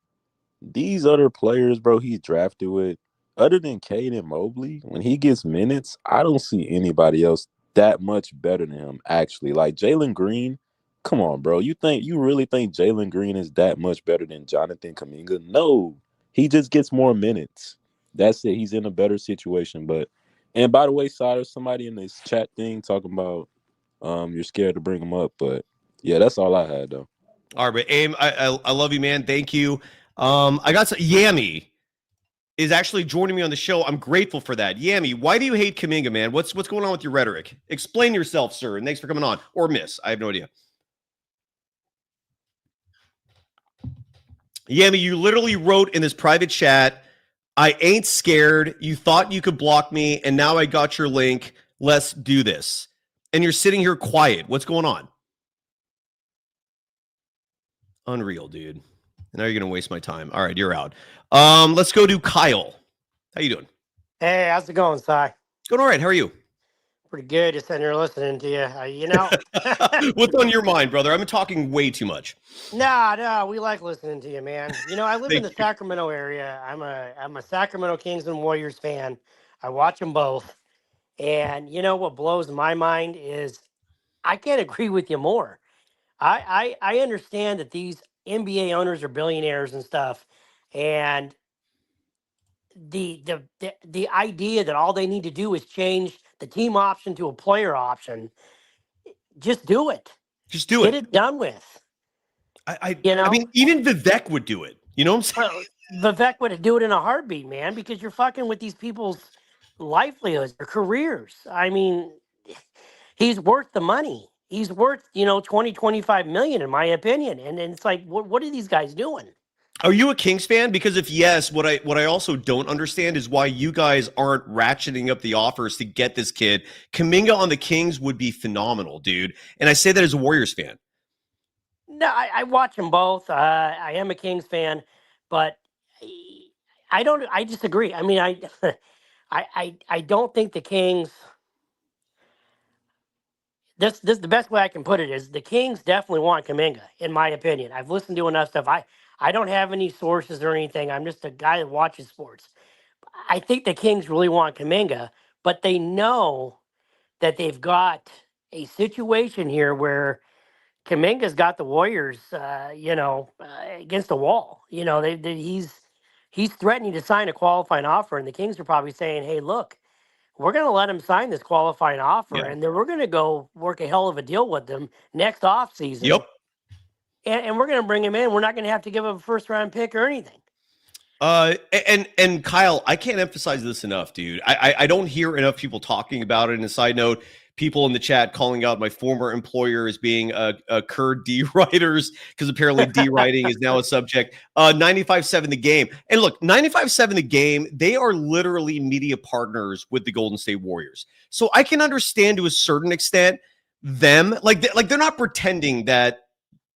these other players, bro, he's drafted with, other than Caden Mobley, when he gets minutes, I don't see anybody else that much better than him, actually. Like, Jalen Green, come on, bro. You really think Jalen Green is that much better than Jonathan Kaminga? No. He just gets more minutes. That's it. He's in a better situation. But, and by the way, Cyrus, somebody in this chat thing talking about you're scared to bring him up. But, yeah, that's all I had, though. All right, but Aim, I love you, man. Thank you. I got some, Yami is actually joining me on the show. I'm grateful for that. Yami, why do you hate Kaminga, man? What's going on with your rhetoric? Explain yourself, sir, and thanks for coming on. Or miss. I have no idea. Yami, you literally wrote in this private chat, I ain't scared. You thought you could block me, and now I got your link. Let's do this. And you're sitting here quiet. What's going on? Unreal, dude. Now you're going to waste my time. All right, you're out. Let's go to Kyle. How you doing? Hey, how's it going, Cy? It's going all right. How are you? Pretty good. Just sitting here listening to you. What's on your mind, brother? I've been talking way too much. No, we like listening to you, man. I live in the Sacramento area. I'm a Sacramento Kings and Warriors fan. I watch them both. And what blows my mind is I can't agree with you more. I understand that these NBA owners are billionaires and stuff, and the idea that all they need to do is change the team option to a player option. Just do it. Just do it. Get it done with. I mean, even Vivek would do it. You know what I'm saying? Vivek would do it in a heartbeat, man, because you're fucking with these people's livelihoods, their careers. I mean, he's worth the money. He's worth, 20, 25 million, in my opinion. And it's like, what are these guys doing? Are you a Kings fan? Because if yes, what I also don't understand is why you guys aren't ratcheting up the offers to get this kid. Kaminga on the Kings would be phenomenal, dude. And I say that as a Warriors fan. No, I watch them both. I am a Kings fan, but I disagree. I mean, I don't think the Kings. This the best way I can put it is the Kings definitely want Kaminga, in my opinion. I've listened to enough stuff. I don't have any sources or anything. I'm just a guy that watches sports. I think the Kings really want Kaminga, but they know that they've got a situation here where Kaminga's got the Warriors, against the wall. He's threatening to sign a qualifying offer, and the Kings are probably saying, "Hey, look, we're going to let him sign this qualifying offer, and then we're going to go work a hell of a deal with him next offseason. Yep. And we're going to bring him in. We're not going to have to give him a first-round pick or anything." And Kyle, I can't emphasize this enough, dude. I don't hear enough people talking about it. And a side note, people in the chat calling out my former employer as being a Kerr D writers, because apparently D writing is now a subject. 95.7 The Game. And look, 95.7 The Game, they are literally media partners with the Golden State Warriors. So I can understand to a certain extent them, they're not pretending that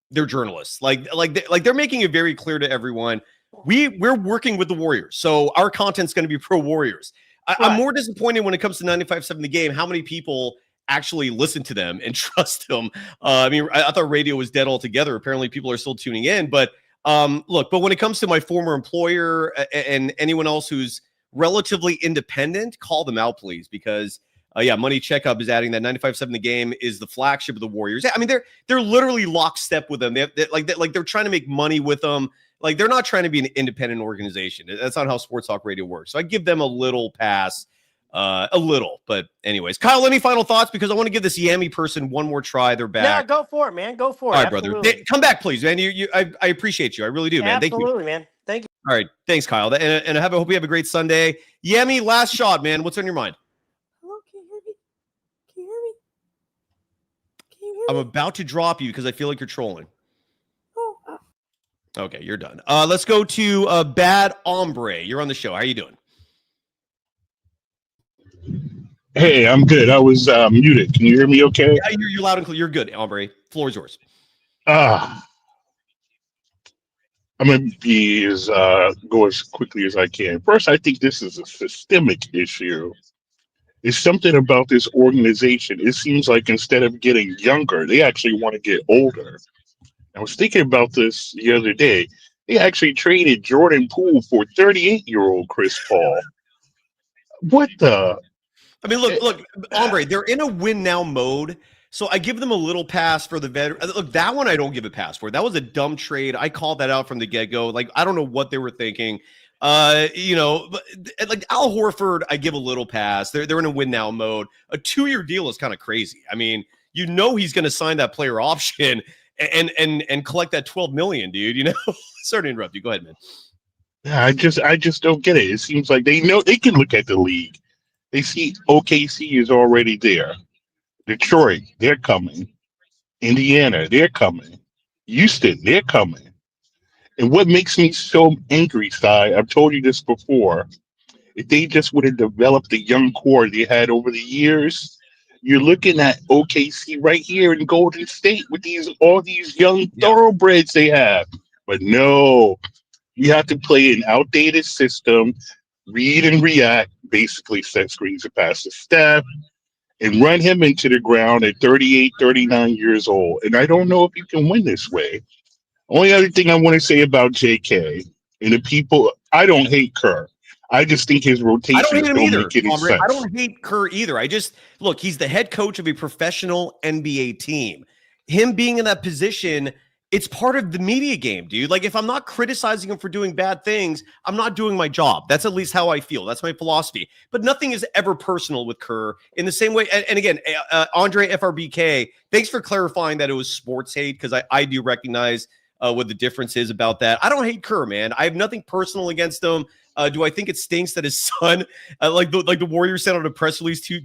they're journalists. They're making it very clear to everyone. We're working with the Warriors, so our content's going to be pro Warriors. I'm more disappointed when it comes to 95.7 The Game, how many people actually listen to them and trust them. I thought radio was dead altogether. Apparently people are still tuning in, but but when it comes to my former employer and anyone else who's relatively independent, call them out, please, because Money Checkup is adding that 95.7 The Game is the flagship of the Warriors. I mean, they're literally lockstep with them. They're trying to make money with them. Like, they're not trying to be an independent organization. That's not how Sports Talk Radio works. So I give them a little pass, a little. But anyways, Kyle, any final thoughts? Because I want to give this Yami person one more try. They're back. Yeah, go for it, man. Go for it. All right, brother. Come back, please, man. I appreciate you. I really do, man. Absolutely, man. Thank you. All right. Thanks, Kyle. And I hope you have a great Sunday. Yami, last shot, man. What's on your mind? Hello, can you hear me? Can you hear me? Can you hear I'm me? about to drop you because I feel like you're trolling. Oh, Okay, you're done. Let's go to Bad Hombre. You're on the show. How are you doing? Hey, I'm good. I was muted. Can you hear me okay? Yeah, you're loud and clear. You're good, Hombre. Floor is yours. I'm going to be go as quickly as I can. First, I think this is a systemic issue. It's something about this organization. It seems like instead of getting younger, they actually want to get older. I was thinking about this the other day. They actually traded Jordan Poole for 38-year-old Chris Paul. What the? I mean, look, Hombre, they're in a win now mode. So I give them a little pass for the veteran. Look, that one I don't give a pass for. That was a dumb trade. I called that out from the get-go. Like, I don't know what they were thinking. But like Al Horford, I give a little pass. They're in a win now mode. A 2-year deal is kind of crazy. I mean, he's going to sign that player option and collect that $12 million, dude. Sorry to interrupt you. Go ahead, man. Yeah, I just don't get it. It seems like they know they can look at the league. They see OKC is already there. Detroit, they're coming. Indiana, they're coming. Houston, they're coming. And what makes me so angry, Cy, I've told you this before, if they just would have developed the young core they had over the years, you're looking at OKC right here in Golden State with all these young thoroughbreds they have. But no, you have to play an outdated system, read and react, basically set screens and pass to Steph, and run him into the ground at 38, 39 years old. And I don't know if you can win this way. Only other thing I want to say about JK and the people, I don't hate Kerr. I just think his rotations don't make any sense. I don't hate Kerr either. Look, he's the head coach of a professional NBA team. Him being in that position, it's part of the media game, dude. Like, if I'm not criticizing him for doing bad things, I'm not doing my job. That's at least how I feel. That's my philosophy. But nothing is ever personal with Kerr in the same way. And again, Andre FRBK, thanks for clarifying that it was sports hate, because I do recognize what the difference is about that. I don't hate Kerr, man. I have nothing personal against him. Do I think it stinks that his son, like the Warriors sent out a press release two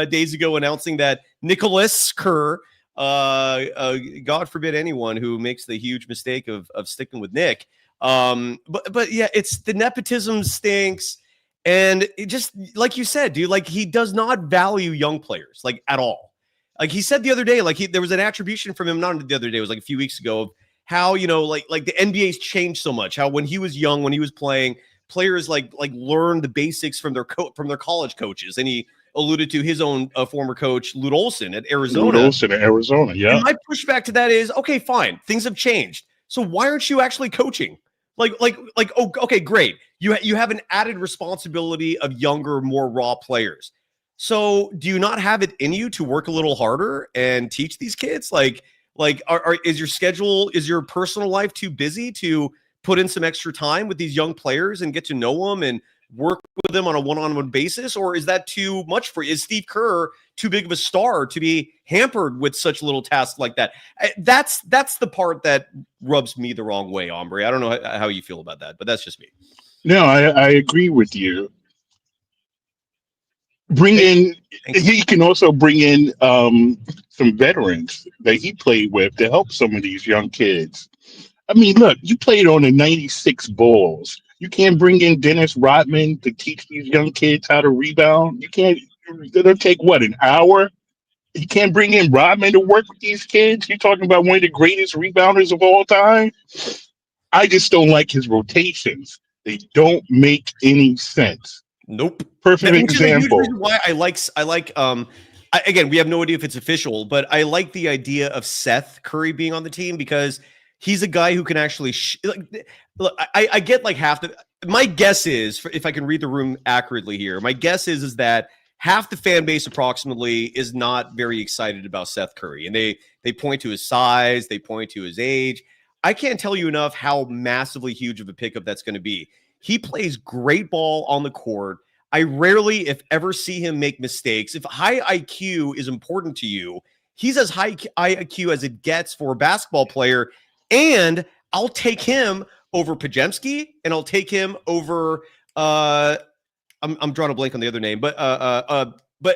days ago announcing that Nicholas Kerr, God forbid anyone who makes the huge mistake of sticking with Nick. But yeah, it's the nepotism stinks. And it just, like you said, dude, like, he does not value young players, like, at all. Like he said the other day, like there was an attribution from him, not the other day, it was like a few weeks ago, of how, like the NBA's changed so much, how when he was young, when he was playing, players like learn the basics from their college coaches. And he alluded to his own former coach, Lute Olson at Arizona. Yeah. And my pushback to that is, okay, fine, things have changed. So why aren't you actually coaching? Oh, okay, great. You have an added responsibility of younger, more raw players. So do you not have it in you to work a little harder and teach these kids? Is your schedule, is your personal life too busy to put in some extra time with these young players and get to know them and work with them on a one-on-one basis? Or is that too much for you? Is Steve Kerr too big of a star to be hampered with such little tasks like that? That's the part that rubs me the wrong way, Hombre. I don't know how you feel about that, but that's just me. No, I agree with you. bring in. Thank you. He can also bring in some veterans that he played with to help some of these young kids. I mean, look, you played on the '96 Bulls. You can't bring in Dennis Rodman to teach these young kids how to rebound. You can't. It'll take what, an hour? You can't bring in Rodman to work with these kids. You're talking about one of the greatest rebounders of all time. I just don't like his rotations. They don't make any sense. Nope. Perfect Which is a huge example. reason why again, we have no idea if it's official, but I like the idea of Seth Curry being on the team because he's a guy who can actually look. I get like half the. My guess is, if I can read the room accurately here, my guess is that half the fan base approximately is not very excited about Seth Curry, and they point to his size, they point to his age. I can't tell you enough how massively huge of a pickup that's going to be. He plays great ball on the court. I rarely, if ever, see him make mistakes. If high IQ is important to you, he's as high IQ as it gets for a basketball player. And I'll take him over Pajemski, and I'll take him over I'm drawing a blank on the other name, but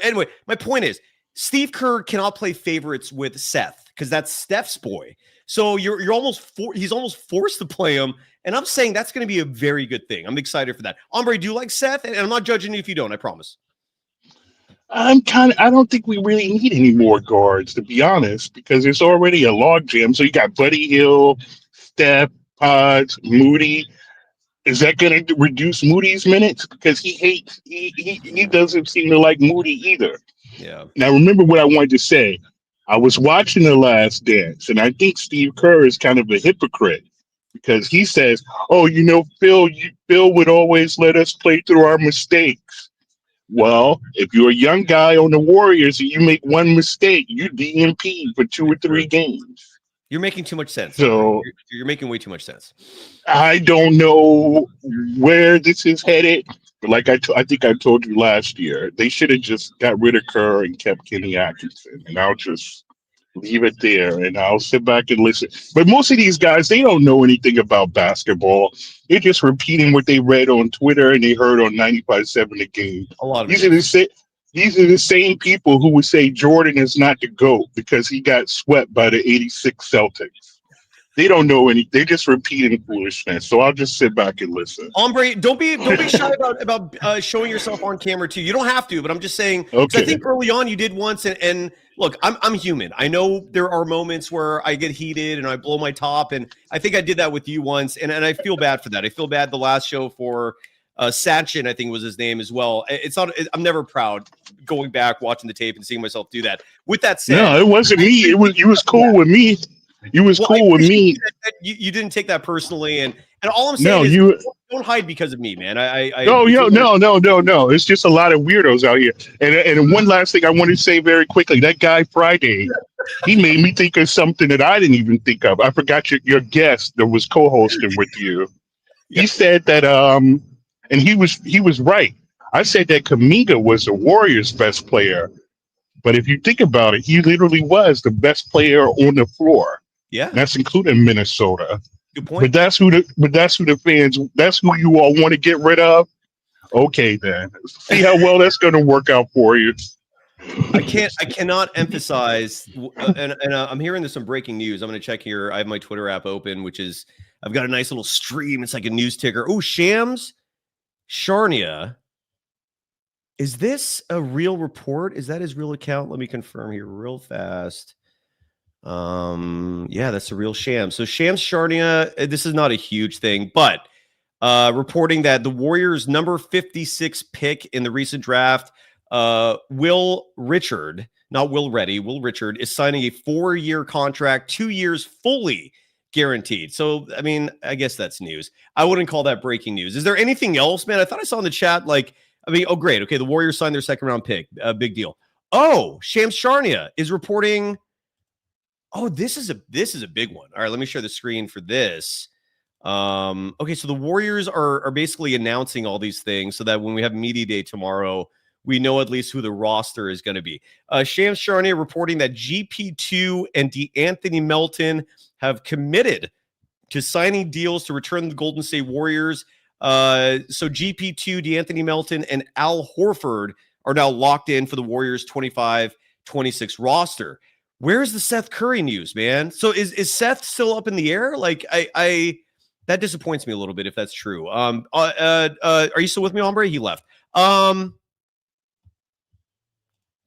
anyway, my point is Steve Kerr cannot play favorites with Seth because that's Steph's boy. So he's almost forced to play him, and I'm saying that's going to be a very good thing. I'm excited for that. Ombre, do you like Seth? And I'm not judging you if you don't. I promise. I don't think we really need any more guards, to be honest, because there's already a logjam. So you got Buddy Hill, Steph, Pods, Moody. Is that going to reduce Moody's minutes? Because he doesn't seem to like Moody either. Yeah. Now, remember what I wanted to say. I was watching The Last Dance, and I think Steve Kerr is kind of a hypocrite because he says, "Oh, Phil would always let us play through our mistakes." Well, if you're a young guy on the Warriors and you make one mistake, you DNP for 2 or 3 games. You're making too much sense. So you're making way too much sense. I don't know where this is headed, but like I think I told you last year, they should have just got rid of Kerr and kept Kenny Atkinson, and I'll just leave it there, and I'll sit back and listen. But most of these guys, they don't know anything about basketball. They're just repeating what they read on Twitter and they heard on 95.7 The Game. A lot of These are the same people who would say Jordan is not the GOAT because he got swept by the '86 Celtics. They don't know any. They're just repeating foolishness. So I'll just sit back and listen. Ombre, don't be shy about showing yourself on camera too. You don't have to, but I'm just saying. Okay. I think early on you did once, and look, I'm human. I know there are moments where I get heated and I blow my top, and I think I did that with you once, and I feel bad for that. I feel bad the last show for Sachin, I think was his name as well. It's not. I'm never proud going back watching the tape and seeing myself do that. With that said, No, it wasn't me. You was cool with me. You was cool with me. You didn't take that personally, and all I'm saying is don't hide because of me, man. No. It's just a lot of weirdos out here. And one last thing I want to say very quickly: that guy Friday, he made me think of something that I didn't even think of. I forgot your guest that was co-hosting with you. He said that and he was right. I said that Kaminga was the Warriors' best player, but if you think about it, he literally was the best player on the floor. Yeah, and that's including Minnesota. Good point. But that's who the fans. That's who you all want to get rid of. Okay, then see how well that's going to work out for you. I cannot emphasize, and I'm hearing there's some breaking news. I'm going to check here. I have my Twitter app open, which is I've got a nice little stream. It's like a news ticker. Oh, Shams Charania. Is this a real report? Is that his real account? Let me confirm here real fast. Yeah, that's a real Shams. So Shams Charania, this is not a huge thing, but reporting that the Warriors' number 56 pick in the recent draft, Will Richard is signing a 4-year contract, 2 years fully guaranteed. So, I mean, I guess that's news. I wouldn't call that breaking news. Is there anything else, man? I thought I saw in the chat, oh, great. Okay, the Warriors signed their 2nd round pick. Big deal. Oh, Shams Charania is reporting. Oh, this is a big one. All right, let me share the screen for this. Okay, so the Warriors are basically announcing all these things so that when we have media day tomorrow, we know at least who the roster is going to be. Shams Charania reporting that GP2 and DeAnthony Melton have committed to signing deals to return the Golden State Warriors. So GP2, DeAnthony Melton, and Al Horford are now locked in for the Warriors 25-26 roster. Where's the Seth Curry news, man? So is Seth still up in the air? Like I that disappoints me a little bit if that's true. Are you still with me, Ombre? He left.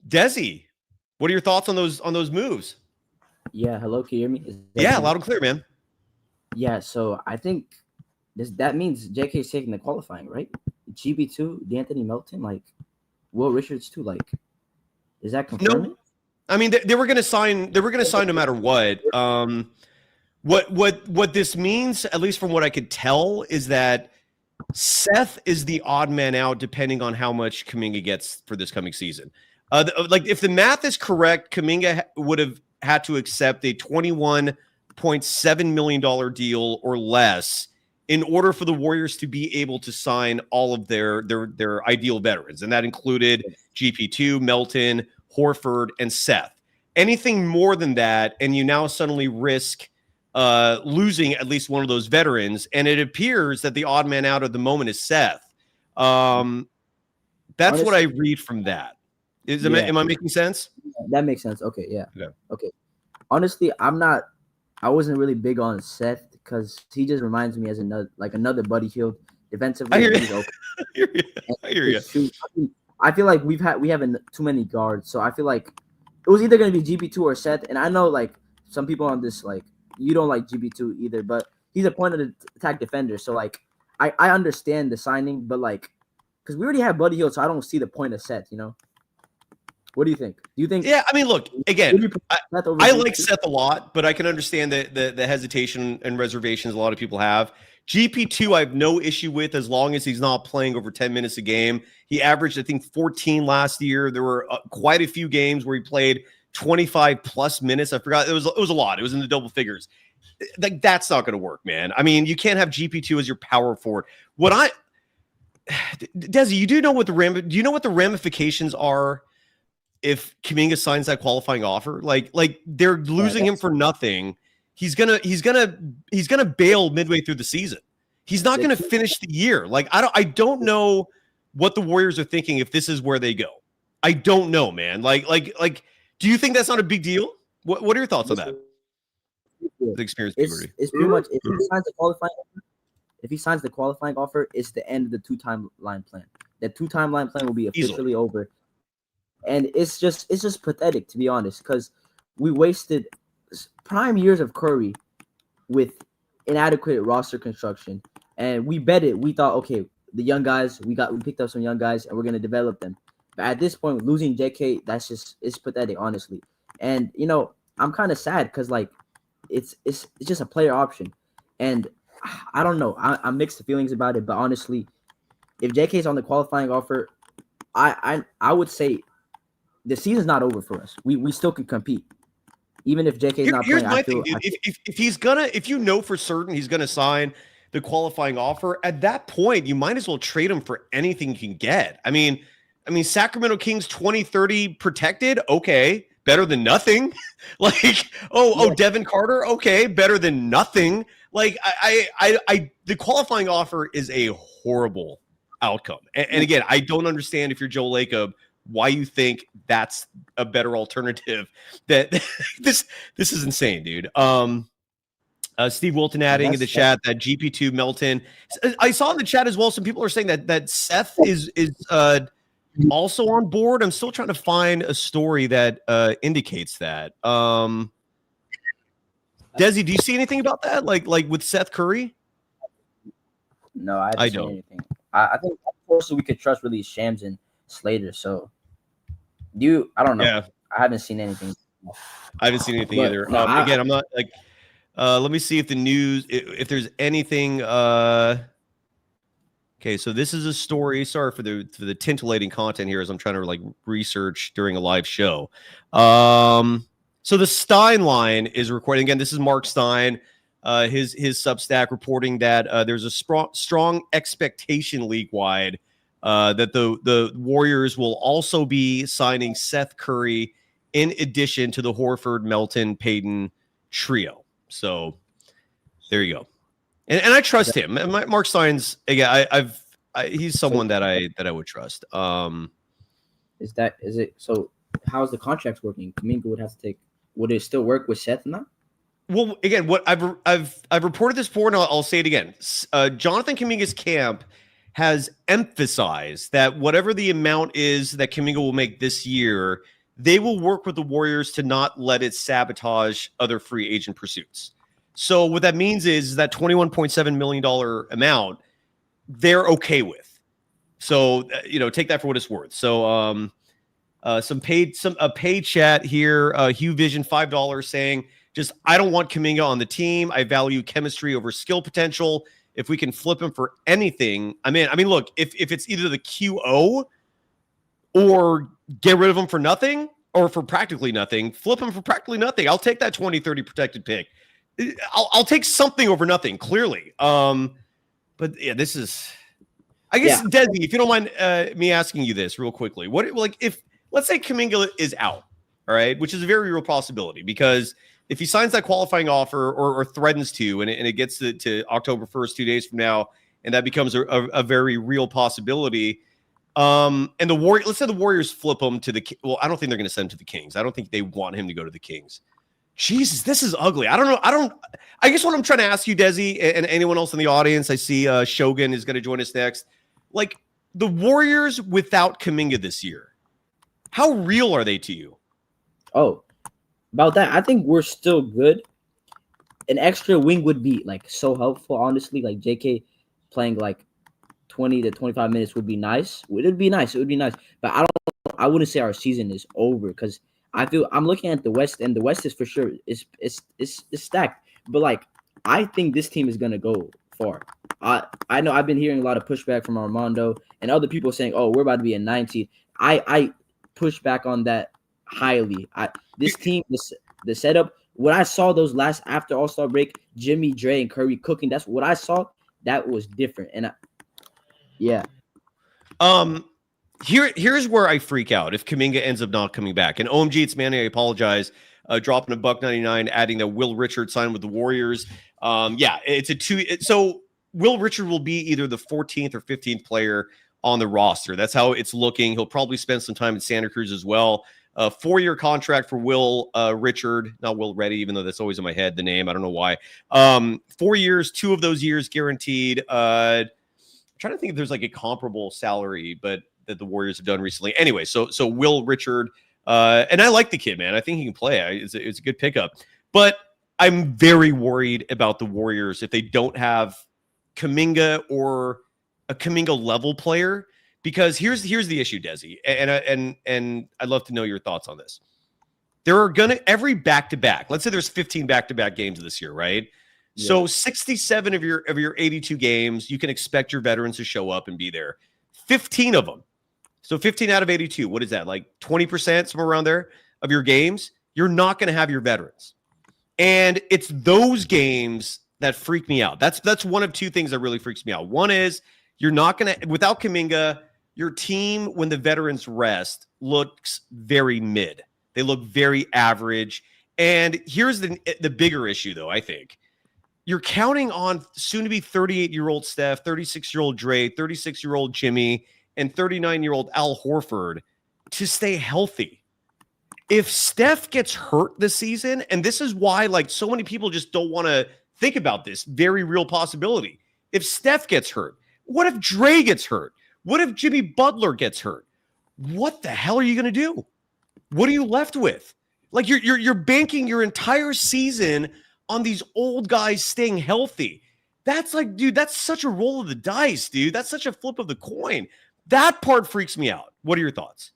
Desi, what are your thoughts on those moves? Yeah, hello, can you hear me? Yeah, loud and clear, man. Yeah, so I think that means JK is taking the qualifying, right? GB2, D'Anthony Melton, like Will Richards too. Like, is that confirmed? No, I mean they were going to sign. They were going to sign no matter what. What this means, at least from what I could tell, is that Seth is the odd man out, depending on how much Kaminga gets for this coming season. Like if the math is correct, Kaminga would have had to accept a $21.7 million deal or less in order for the Warriors to be able to sign all of their ideal veterans, and that included GP2, Melton, Horford, and Seth. Anything more than that, and you now suddenly risk losing at least one of those veterans, and it appears that the odd man out at the moment is Seth. That's Honestly, what I read from that. Am I making sense? That makes sense. Okay, yeah. Okay. Okay. Honestly, I wasn't really big on Seth because he just reminds me as another Buddy Hield defensively. I hear he's you. okay. I hear you. I feel like we have too many guards, so I feel like it was either going to be GB2 or Seth. And I know like some people on this, like, you don't like GB2 either, but he's a point of attack defender. So like I understand the signing, but like because we already have Buddy Hield, so I don't see the point of Seth. You know, what do you think? Do you think? Yeah, I mean, look again. I like GB2? Seth a lot, but I can understand the hesitation and reservations a lot of people have. GP2, I have no issue with as long as he's not playing over 10 minutes a game. He averaged, I think, 14 last year. There were quite a few games where he played 25 plus minutes. I forgot. It was a lot. It was in the double figures. Like that's not going to work, man. I mean, you can't have GP2 as your power forward. Desi, do you know what the ramifications are if Kaminga signs that qualifying offer? Like they're losing him for nothing. He's gonna bail midway through the season. He's not gonna finish the year. Like I don't know what the Warriors are thinking if this is where they go. I don't know, man. Like do you think that's not a big deal? What are your thoughts on that? The experience. It's pretty much if he signs the qualifying offer, it's the end of the 2-timeline plan. The 2-timeline plan will be officially over. And it's just pathetic, to be honest, because we wasted prime years of Curry with inadequate roster construction, and we bet it. We thought, okay, the young guys, we picked up some young guys, and we're gonna develop them. But at this point, losing JK, it's pathetic, honestly. And you know, I'm kind of sad because like it's just a player option, and I don't know. I'm mixed feelings about it, but honestly, if JK is on the qualifying offer, I would say the season's not over for us. We still can compete. Even if JK is not here's playing, my thing, dude. If you know for certain he's gonna sign the qualifying offer, at that point you might as well trade him for anything you can get. I mean, Sacramento Kings 2030 protected, okay, better than nothing. Like, Devin Carter, okay, better than nothing. Like, the qualifying offer is a horrible outcome. And again, I don't understand if you're Joe Lacob why you think that's a better alternative. That this is insane, dude. Steve Wilton adding in the chat that GP2 Melton. I saw in the chat as well. Some people are saying that Seth is also on board. I'm still trying to find a story that indicates that. Desi, do you see anything about that? Like with Seth Curry? No, I don't see anything. I think of course we could trust really Shams and Slater. So I don't know. Yeah. I haven't seen anything. I haven't seen anything either. No, again, I'm not like. Let me see if the news, if there's anything. Okay, so this is a story. Sorry for the titillating content here as I'm trying to like research during a live show. So the Stein line is recording again. This is Mark Stein, his Substack reporting that there's a strong expectation league wide that the Warriors will also be signing Seth Curry in addition to the Horford, Melton, Payton trio. So there you go. And I trust him. Mark Stein's again. He's someone that I would trust. Is it? So how's the contracts working? Kaminga would have to take. Would it still work with Seth now? Well, again, what I've reported this before, and I'll say it again. Jonathan Kaminga's camp has emphasized that whatever the amount is that Kaminga will make this year, they will work with the Warriors to not let it sabotage other free agent pursuits. So what that means is that $21.7 million amount, they're okay with. So, take that for what it's worth. So, a paid chat here, Hugh Vision, $5 saying, I don't want Kaminga on the team. I value chemistry over skill potential. If we can flip him for anything, I mean, look, if it's either the QO or get rid of him for nothing or for practically nothing, flip him for practically nothing. I'll take that 20-30 protected pick. I'll take something over nothing, clearly. But yeah, this is, I guess, Desi, if you don't mind me asking you this real quickly, if let's say Kaminga is out, all right, which is a very real possibility, because if he signs that qualifying offer or threatens to, and it gets to October 1st, 2 days from now, and that becomes a very real possibility. And let's say the Warriors flip him to I don't think they're going to send him to the Kings. I don't think they want him to go to the Kings. Jesus, this is ugly. I don't know. I guess what I'm trying to ask you, Desi, and anyone else in the audience, I see Shogun is going to join us next. Like, the Warriors without Kaminga this year, how real are they to you? Oh, about that, I think we're still good. An extra wing would be so helpful, honestly. Like JK playing 20 to 25 minutes would be nice. It would be nice. But I wouldn't say our season is over, because I feel I'm looking at the West, and the West is for sure is stacked. But I think this team is gonna go far. I know I've been hearing a lot of pushback from Armando and other people saying, "Oh, we're about to be a 19." I push back on that highly. This team, the setup. When I saw those last after All-Star break, Jimmy, Dre, and Curry cooking, that's what I saw. That was different, and Here's where I freak out if Kaminga ends up not coming back. And OMG, it's Manny, I apologize. Dropping $1.99, adding that Will Richard signed with the Warriors. It's a 2. So Will Richard will be either the 14th or 15th player on the roster. That's how it's looking. He'll probably spend some time in Santa Cruz as well. 4-year contract for Will Richard, not Will Reddy, even though that's always in my head, the name. I don't know why. 4 years, 2 of those years guaranteed. I'm trying to think if there's a comparable salary, but that the Warriors have done recently. Anyway, so Will Richard, and I like the kid, man. I think he can play. It's a good pickup. But I'm very worried about the Warriors if they don't have Kaminga or a Kaminga level player. Because here's the issue, Desi, and I'd love to know your thoughts on this. There are every back-to-back. Let's say there's 15 back-to-back games this year, right? Yeah. So 67 of your 82 games, you can expect your veterans to show up and be there. 15 of them. So 15 out of 82. What is that? 20%, somewhere around there of your games, you're not going to have your veterans. And it's those games that freak me out. That's one of two things that really freaks me out. One is you're not going to, without Kaminga, your team, when the veterans rest, looks very mid. They look very average. And here's the bigger issue, though, I think. You're counting on soon-to-be 38-year-old Steph, 36-year-old Dre, 36-year-old Jimmy, and 39-year-old Al Horford to stay healthy. If Steph gets hurt this season, and this is why so many people just don't want to think about this very real possibility. If Steph gets hurt, what if Dre gets hurt? What if Jimmy Butler gets hurt? What the hell are you going to do? What are you left with? You're banking your entire season on these old guys staying healthy. That's dude, that's such a roll of the dice, dude. That's such a flip of the coin. That part freaks me out. What are your thoughts?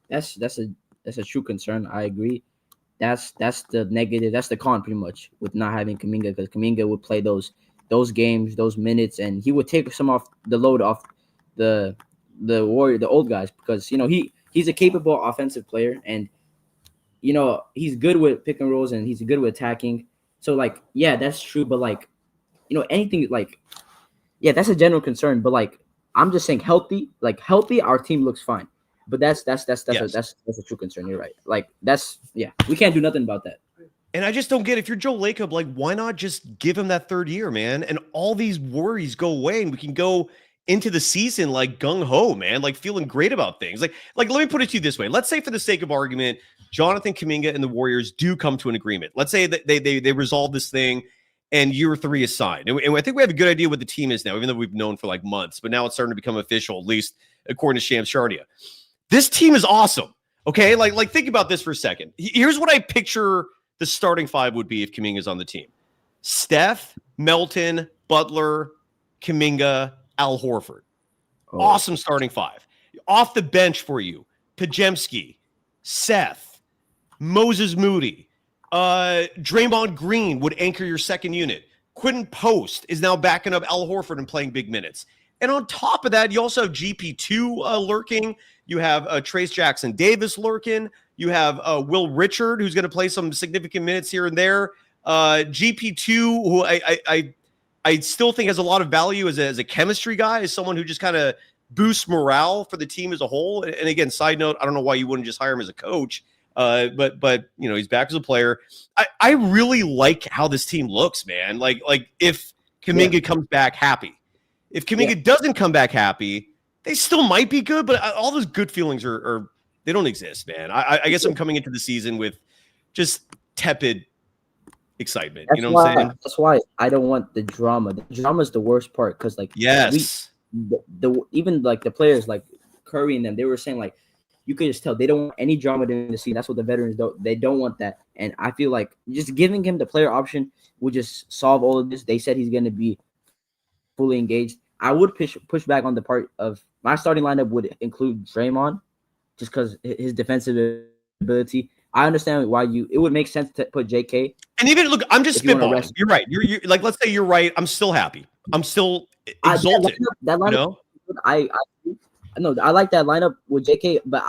That's a true concern. I agree. That's the negative. That's the con, pretty much, with not having Kaminga, because Kaminga would play those games, those minutes, and he would take some off the load off the Warrior, the old guys, because he's a capable offensive player, and he's good with pick and rolls, and he's good with attacking. So that's true, but anything that's a general concern. But I'm just saying healthy, our team looks fine. But that's yes. a true concern. You're right. We can't do nothing about that. And I just don't get, if you're Joe Lacob, why not just give him that third year, man? And all these worries go away, and we can go into the season like gung ho, man, like feeling great about things. Like let me put it to you this way. Let's say, for the sake of argument, Jonathan Kaminga and the Warriors do come to an agreement. Let's say that they resolve this thing and year 3 is signed. And I think we have a good idea what the team is now, even though we've known for like months, but now it's starting to become official, at least according to Charania. This team is awesome. Okay. Like think about this for a second. Here's what I picture the starting 5 would be if Kaminga's on the team: Steph, Melton, Butler, Kaminga, Al Horford. Awesome starting 5. Off the bench for you: Pajemski, Seth, Moses Moody, Draymond Green would anchor your second unit. Quentin Post is now backing up Al Horford and playing big minutes. And on top of that, you also have GP2 lurking. You have Trace Jackson Davis lurking. You have Will Richard, who's going to play some significant minutes here and there. GP2, who I still think has a lot of value as a chemistry guy, as someone who just kind of boosts morale for the team as a whole. And again, side note, I don't know why you wouldn't just hire him as a coach. But you know, he's back as a player. I really like how this team looks, man. Like if Kaminga comes back happy. If Kaminga doesn't come back happy, they still might be good, but all those good feelings are they don't exist, man. I guess I'm coming into the season with just tepid excitement. That's, you know what I'm saying? That's why I don't want the drama. The drama is the worst part, because like even like the players like Curry and them, they were saying like you could just tell they don't want any drama during the season. That's what the veterans don't. They don't want that, and I feel like just giving him the player option would just solve all of this. They said he's going to be fully engaged. I would push back on the part of my starting lineup would include Draymond, just because his defensive ability. I understand why it would make sense to put JK. And even look, I'm just spitballing. You're right. You're like, let's say you're right. I'm still happy. I'm still exalted. That lineup, you know? I know I like that lineup with JK, but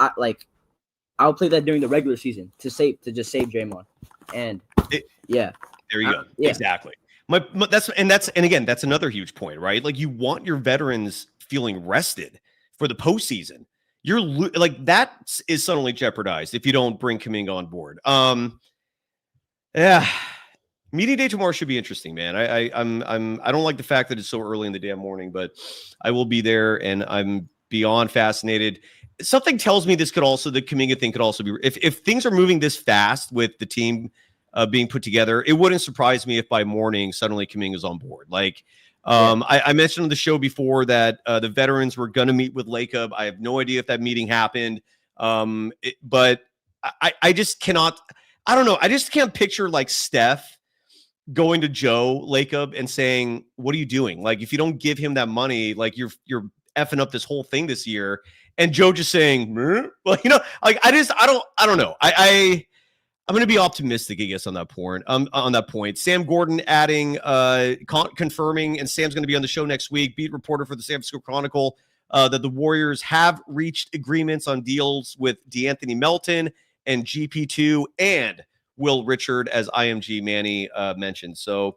I'll play that during the regular season to just save Draymond. And there you go. Exactly. And again, that's another huge point, right? Like, you want your veterans feeling rested for the postseason. You're like, that is suddenly jeopardized if you don't bring Kaminga on board. Media day tomorrow should be interesting, man. I don't like the fact that it's so early in the damn morning, but I will be there, and I'm beyond fascinated. Something tells me the Kaminga thing could also be, if things are moving this fast with the team being put together, it wouldn't surprise me if by morning suddenly Kaminga's on board. Like, I mentioned on the show before that the veterans were going to meet with Lacob. I have no idea if that meeting happened, but I just cannot. I don't know. I just can't picture like Steph going to Joe Lacob and saying, "What are you doing? Like, if you don't give him that money, like you're effing up this whole thing this year." And Joe just saying, well, you know, like I don't know. I'm going to be optimistic, I guess, on that point. On that point, Sam Gordon adding, confirming, and Sam's going to be on the show next week. Beat reporter for the San Francisco Chronicle, that the Warriors have reached agreements on deals with DeAnthony Melton and GP2 and Will Richard, as IMG Manny mentioned. So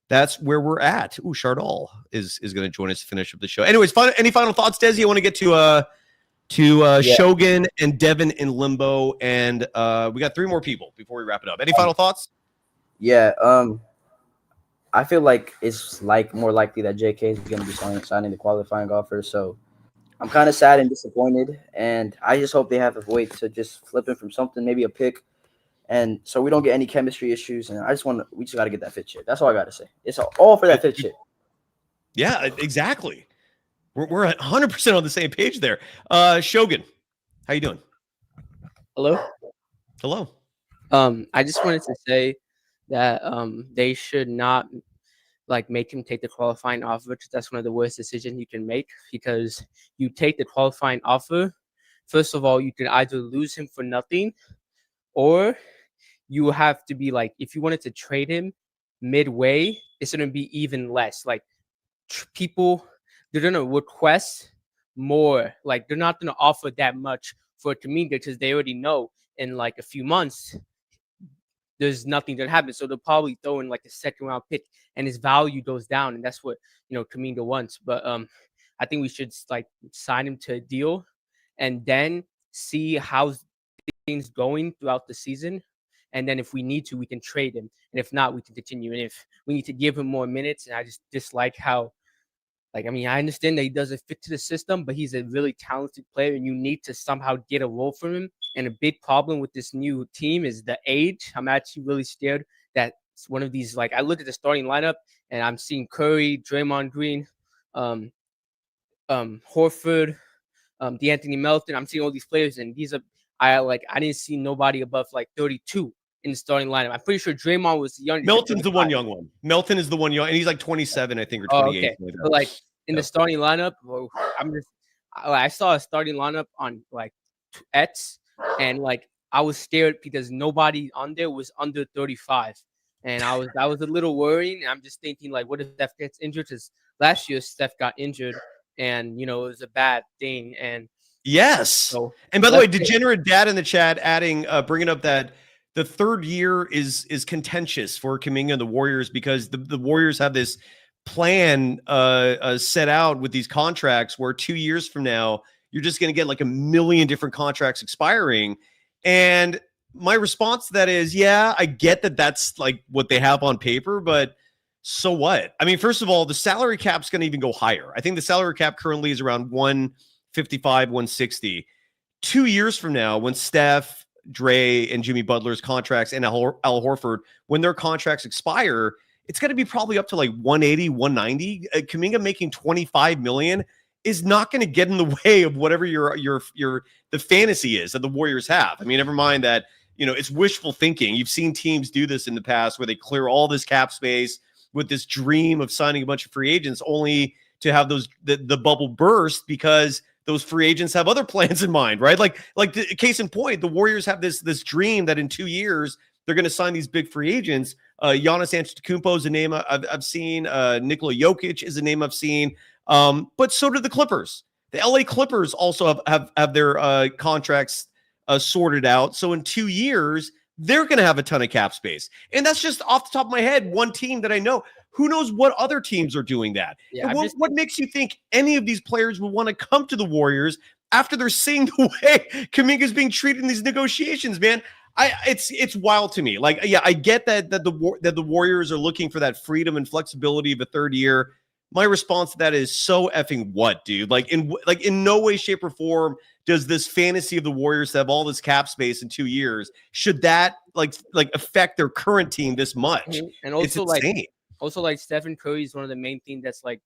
that's where we're at. Ooh, Chardal is going to join us to finish up the show. Anyways, any final thoughts, Desi? I want to get to Shogun and Devin in limbo, and we got 3 more people before we wrap it up. Any final thoughts? I feel like it's more likely that JK is going to be signing the qualifying offer. So I'm kind of sad and disappointed, and I just hope they have a way to just flip him from something, maybe a pick, and so we don't get any chemistry issues. And we just got to get that fit shit. That's all I got to say. It's all for that fit shit. Yeah, exactly. We're 100% on the same page there. Shogun, how you doing? Hello. I just wanted to say that they should not make him take the qualifying offer, because that's one of the worst decisions you can make. Because you take the qualifying offer, first of all, you can either lose him for nothing, or you have to be if you wanted to trade him midway, it's going to be even less. People, they're going to request more. They're not going to offer that much for Kaminga, because they already know in a few months there's nothing that happens. So they'll probably throw in a second round pick, and his value goes down, and that's what Kaminga wants. But I think we should sign him to a deal, and then see how things going throughout the season. And then if we need to, we can trade him, and if not, we can continue. And if we need to give him more minutes, and I just dislike how Like, I mean, I understand that he doesn't fit to the system, but he's a really talented player, and you need to somehow get a role from him. And a big problem with this new team is the age. I'm actually really scared that it's one of these, like, I look at the starting lineup, and I'm seeing Curry, Draymond Green, Horford, D'Anthony Melton. I'm seeing all these players, and I didn't see nobody above like 32 in the starting lineup. I'm pretty sure Draymond was young. Melton's the one young one. Melton is the one young, and he's like 27, I think, or 28. Okay. But like in the starting lineup, I saw a starting lineup on like X, and like I was scared because nobody on there was under 35, and I was a little worrying. And I'm just thinking, like, what if Steph gets injured? Because last year Steph got injured, and it was a bad thing. And yes. So, and by the way, Degenerate Dad in the chat adding, bringing up that the third year is contentious for Kaminga and the Warriors because the Warriors have this plan set out with these contracts where 2 years from now, you're just going to get like a million different contracts expiring. And my response to that is, yeah, I get that that's like what they have on paper, but so what? I mean, first of all, the salary cap's going to even go higher. I think the salary cap currently is around 155, 160. 2 years from now, when Steph, Dre, and Jimmy Butler's contracts and Al Horford, when their contracts expire, it's going to be probably up to like 180, 190. Kaminga making $25 million is not going to get in the way of whatever the fantasy is that the Warriors have. I mean, never mind that, it's wishful thinking. You've seen teams do this in the past where they clear all this cap space with this dream of signing a bunch of free agents only to have the bubble burst because those free agents have other plans in mind, right? Like the case in point, the Warriors have this dream that in 2 years they're going to sign these big free agents. Giannis Antetokounmpo is a name I've seen. Nikola Jokic is a name I've seen. But so do the Clippers. The LA Clippers also have their contracts sorted out. So in 2 years, they're going to have a ton of cap space. And that's just off the top of my head, one team that I know. Who knows what other teams are doing that? Yeah, what makes you think any of these players will want to come to the Warriors after they're seeing the way Kaminga is being treated in these negotiations, man? It's wild to me. Like, yeah, I get that the Warriors are looking for that freedom and flexibility of a third year. My response to that is so effing what, dude? Like in no way, shape, or form does this fantasy of the Warriors have all this cap space in 2 years. Should that like affect their current team this much? And also, it's insane. Like Stephen Curry is one of the main things that's like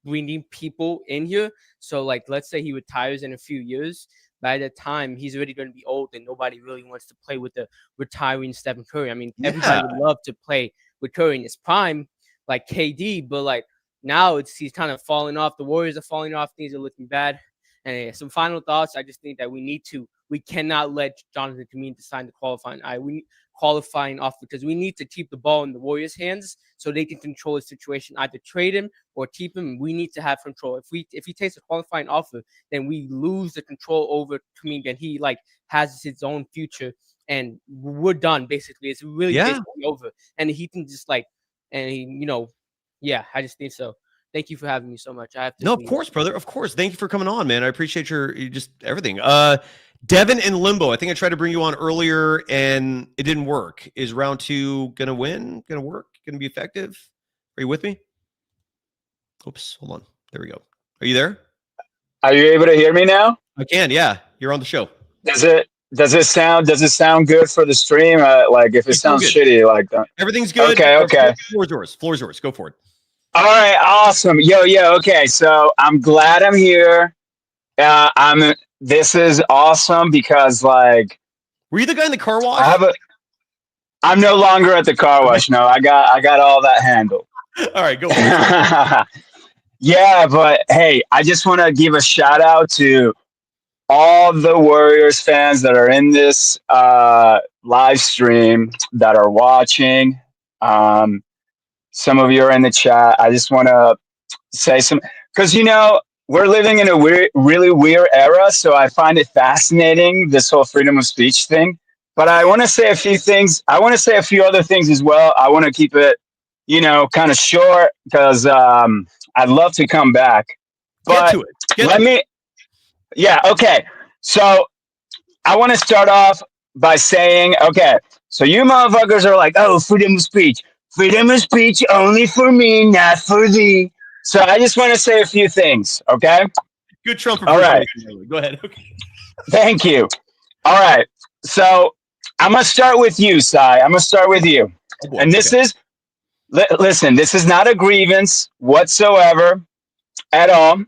bringing people in here. So like, let's say he retires in a few years. By that time, he's already going to be old, and nobody really wants to play with the retiring Stephen Curry. I mean, everybody would love to play with Curry in his prime, like KD, but like now he's kind of falling off. The Warriors are falling off. Things are looking bad. And some final thoughts. I just think that we cannot let Jonathan Kaminga sign the qualifying offer because we need to keep the ball in the Warriors' hands so they can control the situation, either trade him or keep him. We need to have control. If he takes a qualifying offer, then we lose the control over Kaminga, and he like has his own future, and we're done basically. It's really basically over, and he can just like, and he, I just think so. Thank you for having me so much. I have to. No, of course, brother. Of course. Thank you for coming on, man. I appreciate your just everything. Devin in limbo. I think I tried to bring you on earlier and it didn't work. Is round 2 going to win? Going to work? Going to be effective? Are you with me? Oops. Hold on. There we go. Are you there? Are you able to hear me now? I can. Yeah. You're on the show. Does it sound good for the stream? Like if it sounds shitty, like that. Everything's good. Okay. Floor's yours. Go for it. All right, awesome. Okay. So I'm glad I'm here. This is awesome because like. Were you the guy in the car wash? I'm no longer at the car wash. No, I got all that handled. All right, go for it. Yeah, but hey, I just want to give a shout out to all the Warriors fans that are in this live stream that are watching. Some of you are in the chat. I just want to say because we're living in a really weird era, so I find it fascinating, this whole freedom of speech thing. But I want to say a few things. I want to say a few other things as well. I want to keep it, kind of short because I'd love to come back. But Get to it. Okay. So I want to start off by saying, okay, so you motherfuckers are like, oh, freedom of speech. Freedom of speech only for me, not for thee. So I just want to say a few things, okay? Good Trump All right. Go ahead. Okay. Thank you. All right. So I'm going to start with you, Cy. I'm going to start with you. Oh boy. And this is, listen, this is not a grievance whatsoever at all.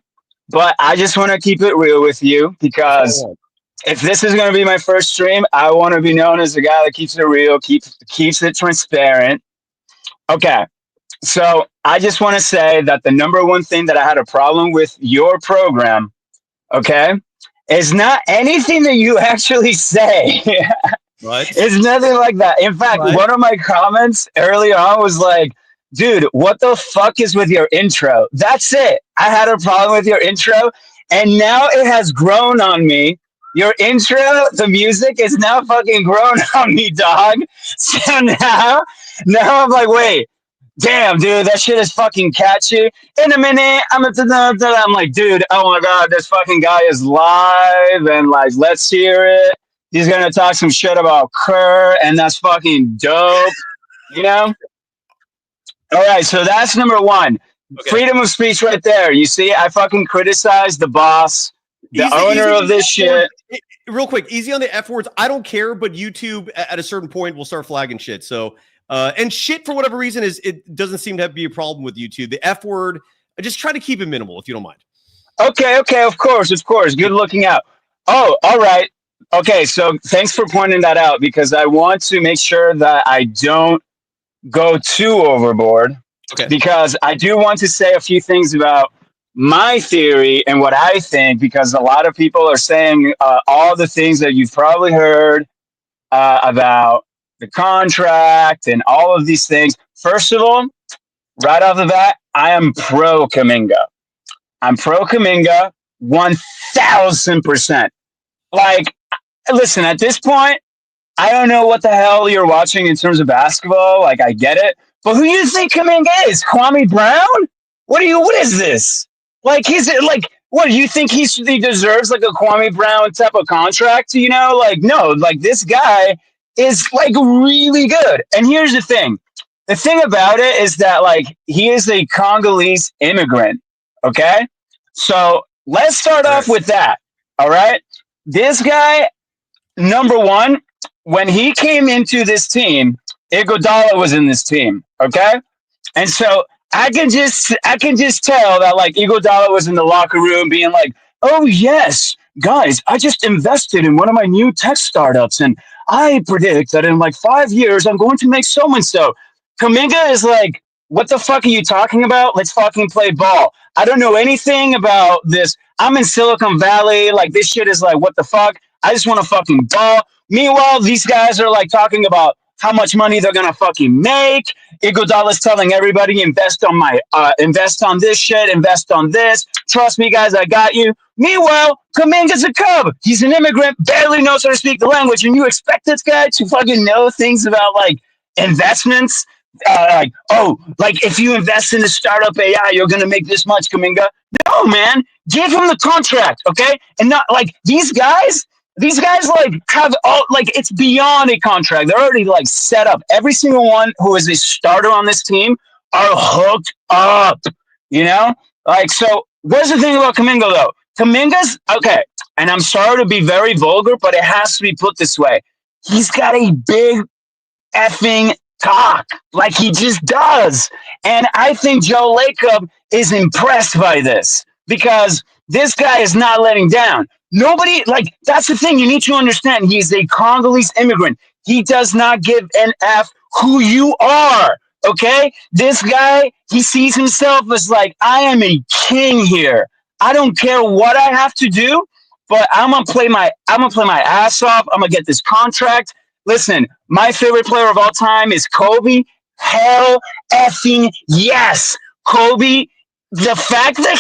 But I just want to keep it real with you because if this is going to be my first stream, I want to be known as the guy that keeps it real, keeps it transparent. Okay. So I just want to say that the number one thing that I had a problem with your program, okay, is not anything that you actually say. What? It's nothing like that. In fact, one of my comments early on was like, dude, what the fuck is with your intro? That's it. I had a problem with your intro, and now it has grown on me. Your intro, the music is now fucking grown on me, dog. So now I'm like, wait, damn, dude, that shit is fucking catchy. In a minute, I'm like, dude, oh my god, this fucking guy is live, and like, let's hear it. He's gonna talk some shit about Kerr, and that's fucking dope, you know? All right, so that's number one. Okay. Freedom of speech right there. You see, I fucking criticized the boss, the owner of this shit. Real quick, easy on the F words. I don't care, but YouTube at a certain point will start flagging shit. So, and shit for whatever reason it doesn't seem to be a problem with YouTube. The F word, just try to keep it minimal if you don't mind. Okay, of course. Good looking out. Oh, all right. Okay, so thanks for pointing that out because I want to make sure that I don't go too overboard. Okay. Because I do want to say a few things about my theory and what I think, because a lot of people are saying all the things that you've probably heard about the contract and all of these things. First of all, right off the bat, I am pro Kaminga. I'm pro Kaminga 1,000%. Like, listen, at this point, I don't know what the hell you're watching in terms of basketball. Like, I get it. But who do you think Kaminga is? Kwame Brown? What is this? Like, what do you think he deserves like a Kwame Brown type of contract? You know, like, no, like this guy is like really good. And here's the thing. The thing about it is that like he is a Congolese immigrant. Okay. So let's start off with that. All right. This guy, number one, when he came into this team, Iguodala was in this team, okay? And so I can just tell that like Iguodala was in the locker room being like, "Oh yes, guys, I just invested in one of my new tech startups, and I predict that in like 5 years I'm going to make so and so." Kaminga is like, "What the fuck are you talking about? Let's fucking play ball. I don't know anything about this. I'm in Silicon Valley. Like this shit is like, what the fuck? I just want to fucking ball." Meanwhile, these guys are like talking about how much money they're gonna fucking make. Iguodala's telling everybody invest on this shit, invest on this. Trust me, guys, I got you. Meanwhile, Kaminga's a Cub. He's an immigrant, barely knows how to speak the language, and you expect this guy to fucking know things about like investments? Like if you invest in a startup AI, you're gonna make this much, Kaminga. No, man, give him the contract, okay? And not like these guys like have all like it's beyond a contract. They're already like set up. Every single one who is a starter on this team are hooked up, you know? Like, so what's the thing about Kaminga though? Kaminga's okay, and I'm sorry to be very vulgar, but it has to be put this way. He's got a big effing cock, like he just does. And I think Joe Lacob is impressed by this because this guy is not letting down. Nobody, like, that's the thing you need to understand. He's a Congolese immigrant. He does not give an F who you are, okay? This guy, he sees himself as like, I am a king here. I don't care what I have to do, but I'm gonna play my ass off. I'm gonna get this contract. Listen, my favorite player of all time is Kobe. Hell effing yes. Kobe, the fact that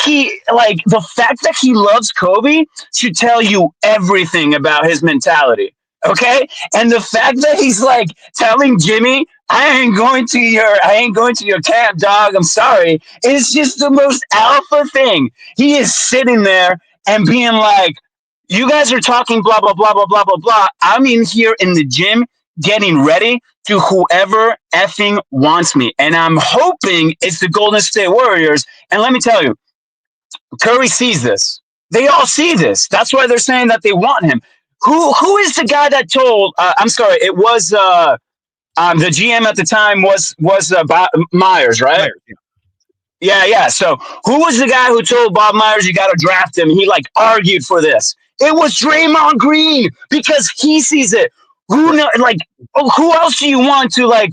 he loves Kobe should tell you everything about his mentality. Okay? And the fact that he's like telling Jimmy, I ain't going to your camp, dog. I'm sorry. It's just the most alpha thing. He is sitting there and being like, you guys are talking blah, blah, blah, blah, blah, blah, blah. I'm in here in the gym getting ready to whoever effing wants me. And I'm hoping it's the Golden State Warriors. And let me tell you, Curry sees this. They all see this. That's why they're saying that they want him. Who is the guy that told? I'm sorry, it was the GM at the time was Myers, right? Myers, Yeah. So who was the guy who told Bob Myers you got to draft him? He like argued for this. It was Draymond Green because he sees it. Who else do you want to like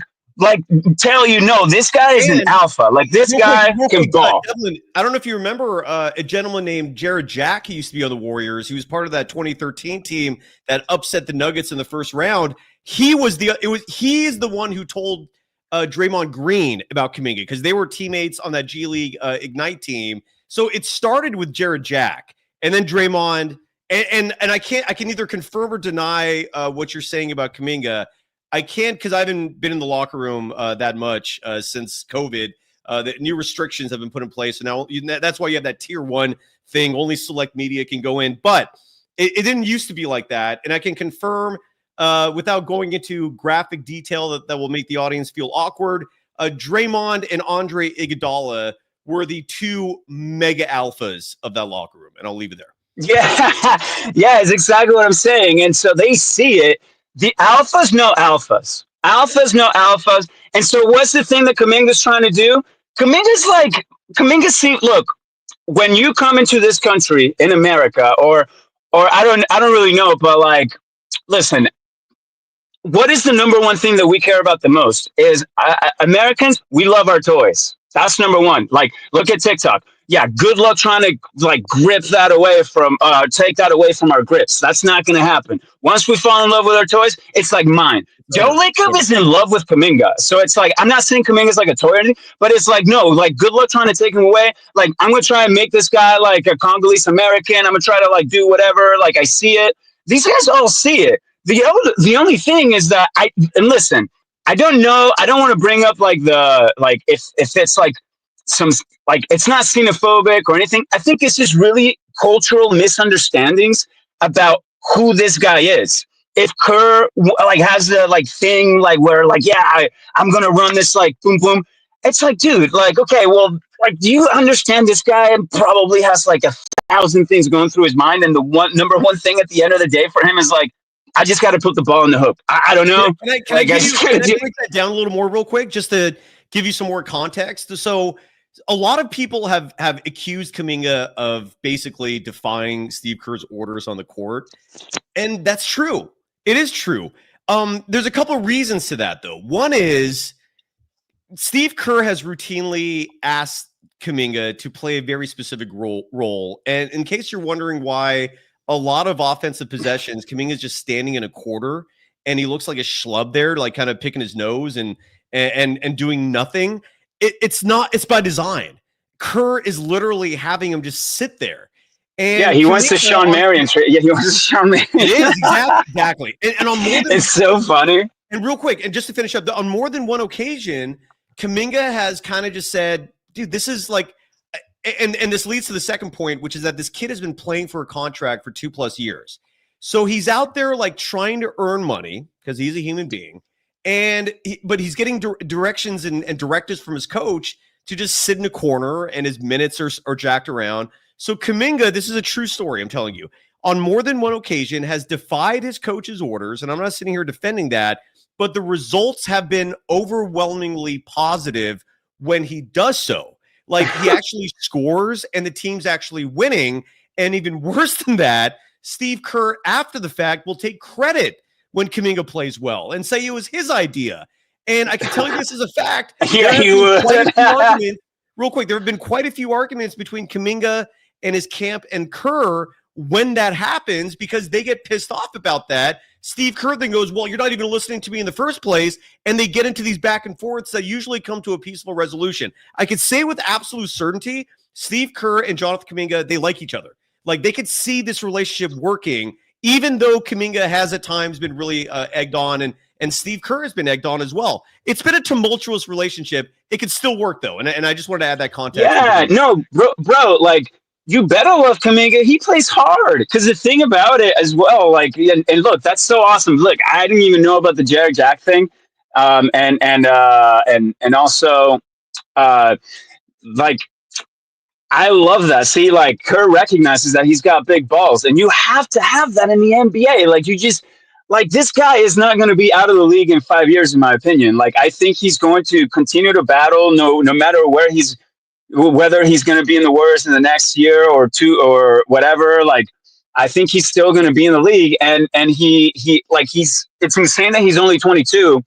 tell you no? This guy is an alpha. Like this guy can ball. Devlin, I don't know if you remember a gentleman named Jared Jack. He used to be on the Warriors. He was part of that 2013 team that upset the Nuggets in the first round. He's the one who told Draymond Green about Kaminga because they were teammates on that G League Ignite team. So it started with Jared Jack, and then Draymond. And I can either confirm or deny what you're saying about Kaminga. I can't because I haven't been in the locker room that much since COVID. The new restrictions have been put in place, so now that's why you have that tier 1 thing. Only select media can go in, but it didn't used to be like that. And I can confirm without going into graphic detail that will make the audience feel awkward. Draymond and Andre Iguodala were the 2 mega alphas of that locker room, and I'll leave it there. Yeah, it's exactly what I'm saying. And so they see it. The alphas know alphas. Alphas know alphas. And so what's the thing that Kaminga's trying to do? Look, when you come into this country in America, or I don't really know, but like, listen, what is the number one thing that we care about the most is Americans, we love our toys. That's number one. Like, look at TikTok. Yeah, good luck trying to like grip that away from, take that away from our grips. That's not going to happen. Once we fall in love with our toys, it's like mine. Joe Lacob is in love with Kaminga. So it's like, I'm not saying Kaminga's like a toy or anything, but it's like, no, like good luck trying to take him away. Like, I'm going to try and make this guy like a Congolese American. I'm going to try to like do whatever. Like, I see it. These guys all see it. The only thing is that and listen, I don't know. I don't want to bring up like if it's like some, like it's not xenophobic or anything. I think it's just really cultural misunderstandings about who this guy is. If Kerr like has the like thing like where like, yeah, I'm going to run this like boom, boom. It's like, dude, like, okay, well, like, do you understand this guy probably has like 1,000 things going through his mind. And the number one thing at the end of the day for him is like, I just got to put the ball in the hook. I don't know. Can I break that down a little more real quick, just to give you some more context? So a lot of people have accused Kaminga of basically defying Steve Kerr's orders on the court. And that's true. It is true. There's a couple of reasons to that, though. One is Steve Kerr has routinely asked Kaminga to play a very specific role. And in case you're wondering why a lot of offensive possessions, Kaminga's just standing in a quarter and he looks like a schlub there, like kind of picking his nose and doing nothing. It's by design. Kerr is literally having him just sit there. And yeah, he wants to Sean Marion. Yeah, he wants to Sean Marion. It is, exactly. And on more than it's so funny. And real quick, and just to finish up, on more than one occasion, Kaminga has kind of just said, dude, this is like, and this leads to the second point, which is that this kid has been playing for a contract for 2+ years. So he's out there like trying to earn money because he's a human being. But he's getting directions and directives from his coach to just sit in a corner and his minutes are jacked around. So Kaminga, this is a true story, I'm telling you, on more than one occasion has defied his coach's orders. And I'm not sitting here defending that, but the results have been overwhelmingly positive when he does so. Like he actually scores and the team's actually winning. And even worse than that, Steve Kerr, after the fact, will take credit when Kaminga plays well and say it was his idea. And I can tell you this is a fact. Yeah, he would. Real quick, there have been quite a few arguments between Kaminga and his camp and Kerr when that happens because they get pissed off about that. Steve Kerr then goes, well, you're not even listening to me in the first place. And they get into these back and forths that usually come to a peaceful resolution. I could say with absolute certainty, Steve Kerr and Jonathan Kaminga, they like each other. Like they could see this relationship working, even though Kaminga has at times been really egged on and Steve Kerr has been egged on as well. It's been a tumultuous relationship. It could still work though. And I just wanted to add that context. Yeah, no, bro, like you better love Kaminga. He plays hard. Because the thing about it as well, like, and look, that's so awesome. Look, I didn't even know about the Jared Jack thing. And also like I love that. See, like Kerr recognizes that he's got big balls, and you have to have that in the NBA. Like you just like this guy is not going to be out of the league in 5 years, in my opinion. Like I think he's going to continue to battle, no matter whether he's going to be in the Warriors in the next year or two or whatever. Like I think he's still going to be in the league, and it's insane that he's only 22.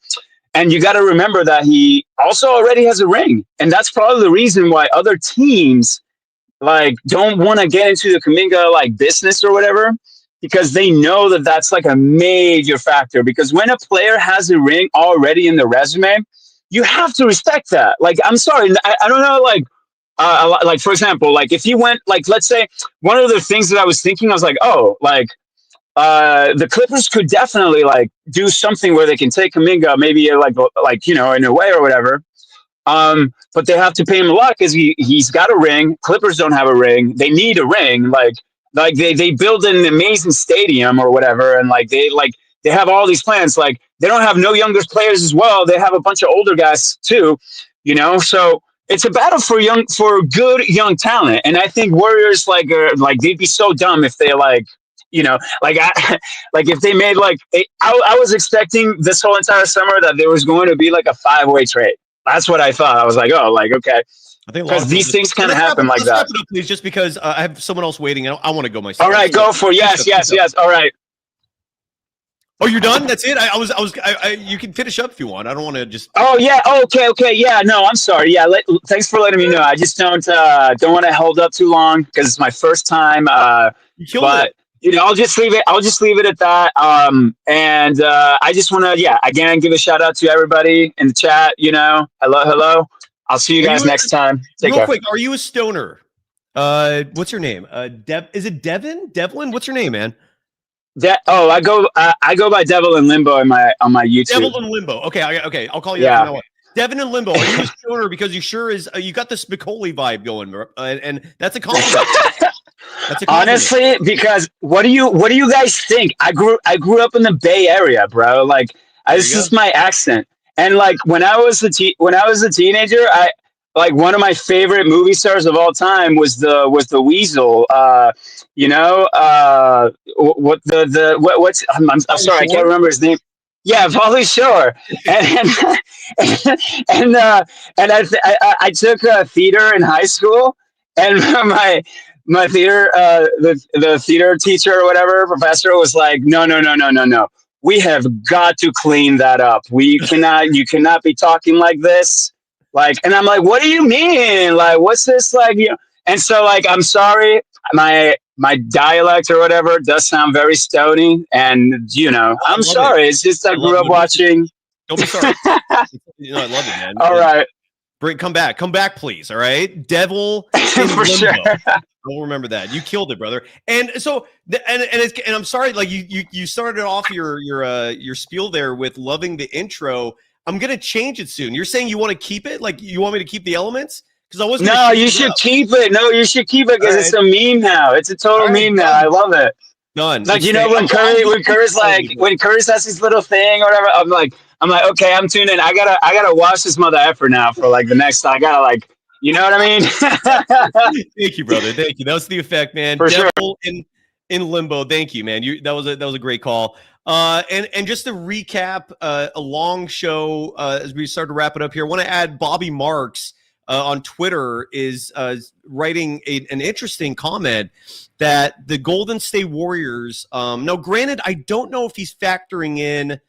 And you got to remember that he also already has a ring, and that's probably the reason why other teams like don't want to get into the Kaminga like business or whatever, because they know that that's like a major factor. Because when a player has a ring already in the resume, you have to respect that. Like, I'm sorry, I don't know, like for example, like if you went, like let's say one of the things that I was thinking, I was like, oh, like the Clippers could definitely like do something where they can take Kaminga, maybe like in a way or whatever. But they have to pay him a lot because he's got a ring. Clippers don't have a ring. They need a ring. Like they build an amazing stadium or whatever, and they have all these plans. Like they don't have no younger players as well. They have a bunch of older guys too, So it's a battle for good young talent. And I think Warriors they'd be so dumb if they if they made I was expecting this whole entire summer that there was going to be like a 5-way trade. That's what I thought. I was like, oh, like, okay. I think because these things kind of happen like that. Wrap it up, please, just because I have someone else waiting. I want to go myself. All right, go for it. Yes. All right. Oh, you're done? That's it? You can finish up if you want. I don't want to just. Oh yeah. Okay. Yeah. No, I'm sorry. Yeah. Thanks for letting me know. I just don't want to hold up too long because it's my first time. You killed it. I'll just leave it at that. And I just want to, again, give a shout out to everybody in the chat. Hello. I'll see you guys next time. Take care. Real quick, are you a stoner? What's your name? Is it Devin? Devlin? What's your name, man? I go by Devil in Limbo on my YouTube. Devil in Limbo. Okay. I'll call you that from now on. Devin in Limbo. Are you a stoner? Because you sure is. You got this Spicoli vibe going, and that's a compliment. Honestly, because what do you guys think? I grew up in the Bay Area, bro. Like this is my accent. And like when I was a teenager, I like one of my favorite movie stars of all time was the Weasel. I'm sorry, I can't remember his name. Yeah, Pauly Shore. And I took theater in high school, and my theater the theater teacher or whatever professor was like, no. We have got to clean that up. You cannot be talking like this. Like, and I'm like, what do you mean? Like, what's this like? And so like, I'm sorry, my dialect or whatever does sound very stony, and I'm sorry. It's just I grew up watching. Don't be sorry. I love it, man. All right. Come back, please. All right, Devil for sure. We'll remember that. You killed it, brother. And so, and I'm sorry, like you started off your spiel there with loving the intro. I'm gonna change it soon. You're saying you want to keep it? Like you want me to keep the elements? Because I wasn't. No, you should keep it. No, you should keep it because it's a meme now. It's a total meme now. I love it. Done. Like when Curry says his little thing or whatever, I'm like, okay, I'm tuned in. I gotta watch this mother effer now for like the next. I gotta like, you know what I mean? Thank you, brother. Thank you. That was the effect, man. For sure. In Limbo. Thank you, man. That was a great call. And just to recap, a long show as we start to wrap it up here. I want to add Bobby Marks on Twitter is writing an interesting comment that the Golden State Warriors. Now, granted, I don't know if he's factoring in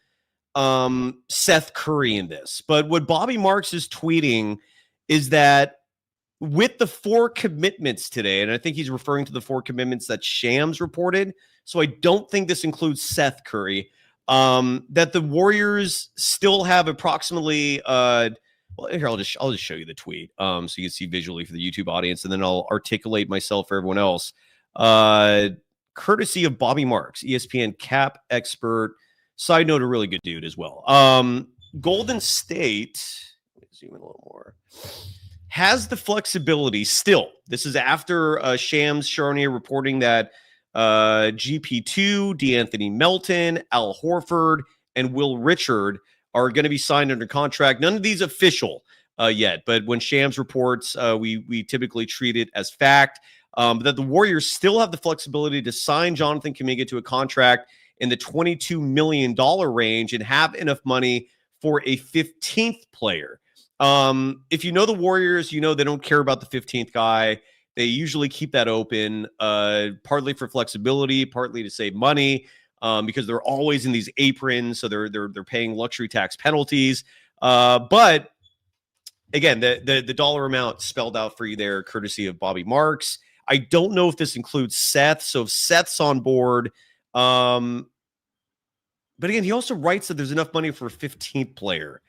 Seth Curry in this, but what Bobby Marks is tweeting is that with the 4 commitments today, and I think he's referring to the 4 commitments that Shams reported, so I don't think this includes Seth Curry, that the Warriors still have approximately well, here I'll just show you the tweet so you can see visually for the YouTube audience, and then I'll articulate myself for everyone else. Courtesy of Bobby Marks, ESPN cap expert. Side note, a really good dude as well. Golden State, let me zoom in a little more, has the flexibility still. This is after Shams Charania reporting that GP2, D'Anthony Melton, Al Horford, and Will Richard are going to be signed under contract. None of these official yet, but when Shams reports, we typically treat it as fact. But that the Warriors still have the flexibility to sign Jonathan Kaminga to a contract in the $22 million range and have enough money for a 15th player. If you know the Warriors, you know they don't care about the 15th guy. They usually keep that open, partly for flexibility, partly to save money, because they're always in these aprons, so they're paying luxury tax penalties. But again, the dollar amount spelled out for you there, courtesy of Bobby Marks. I don't know if this includes Seth. So if Seth's on board, but again, he also writes that there's enough money for a 15th player.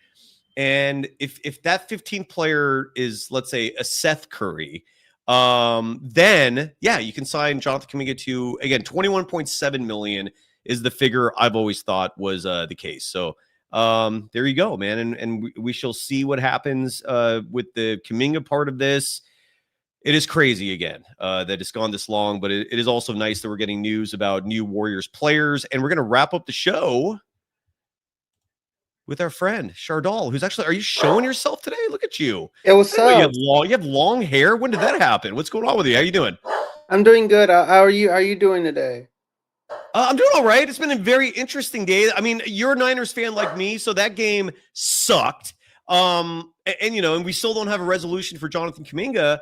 And if that 15th player is, let's say, a Seth Curry, then yeah, you can sign Jonathan Kaminga to, again, $21.7 million is the figure I've always thought was the case. So there you go, man. And we shall see what happens with the Kaminga part of this. It is crazy again that it's gone this long, but it is also nice that we're getting news about new Warriors players. And we're going to wrap up the show with our friend Chardal, who's actually, are you showing yourself today? Look at you. Yeah, what's up? You have long hair. When did that happen? What's going on with you? How you doing? I'm doing good. How are you? How are you doing today? I'm doing all right. It's been a very interesting day. I mean, you're a Niners fan like me, so that game sucked. And we still don't have a resolution for Jonathan Kaminga.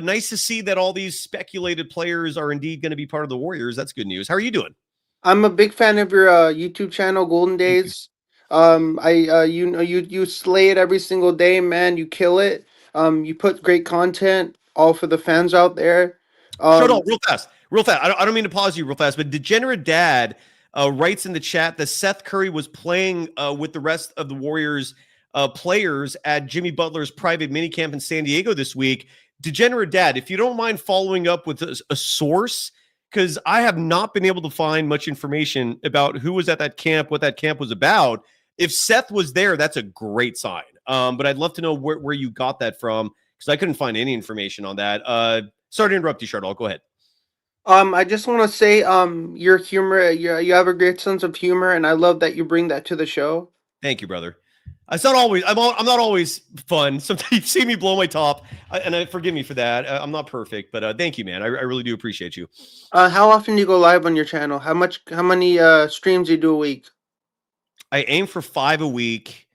Nice to see that all these speculated players are indeed going to be part of the Warriors. That's good news. How are you doing? I'm a big fan of your YouTube channel, Golden Days. You slay it every single day, man. You kill it. You put great content, all for the fans out there. Shut up, real fast. I don't mean to pause you real fast, but Degenerate Dad writes in the chat that Seth Curry was playing with the rest of the Warriors players at Jimmy Butler's private minicamp in San Diego this week. Degenerate Dad, if you don't mind following up with a source, because I have not been able to find much information about who was at that camp, what that camp was about. If Seth was there, that's a great sign. But I'd love to know where you got that from, because I couldn't find any information on that. Sorry to interrupt you, Chardal. Go ahead. I just want to say, your humor, you have a great sense of humor, and I love that you bring that to the show. Thank you, brother. It's not always. I'm not always fun. Sometimes you see me blow my top, and forgive me for that. I'm not perfect, but thank you, man. I really do appreciate you. How often do you go live on your channel? How many streams do you do a week? I aim for 5 a week.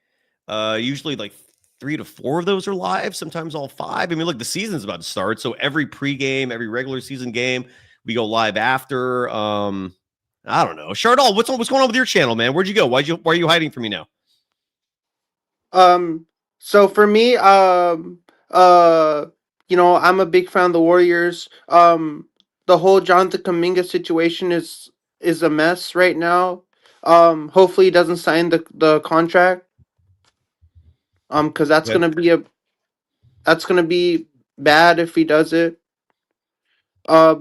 Usually like 3 to 4 of those are live. Sometimes all 5. I mean, look, the season's about to start, so every pregame, every regular season game, we go live after. I don't know, Chardal, what's going on with your channel, man? Where'd you go? Why are you hiding from me now? So for me, I'm a big fan of the Warriors. The whole Jonathan Kaminga situation is a mess right now. Hopefully he doesn't sign the contract. Because that's gonna be bad if he does it. I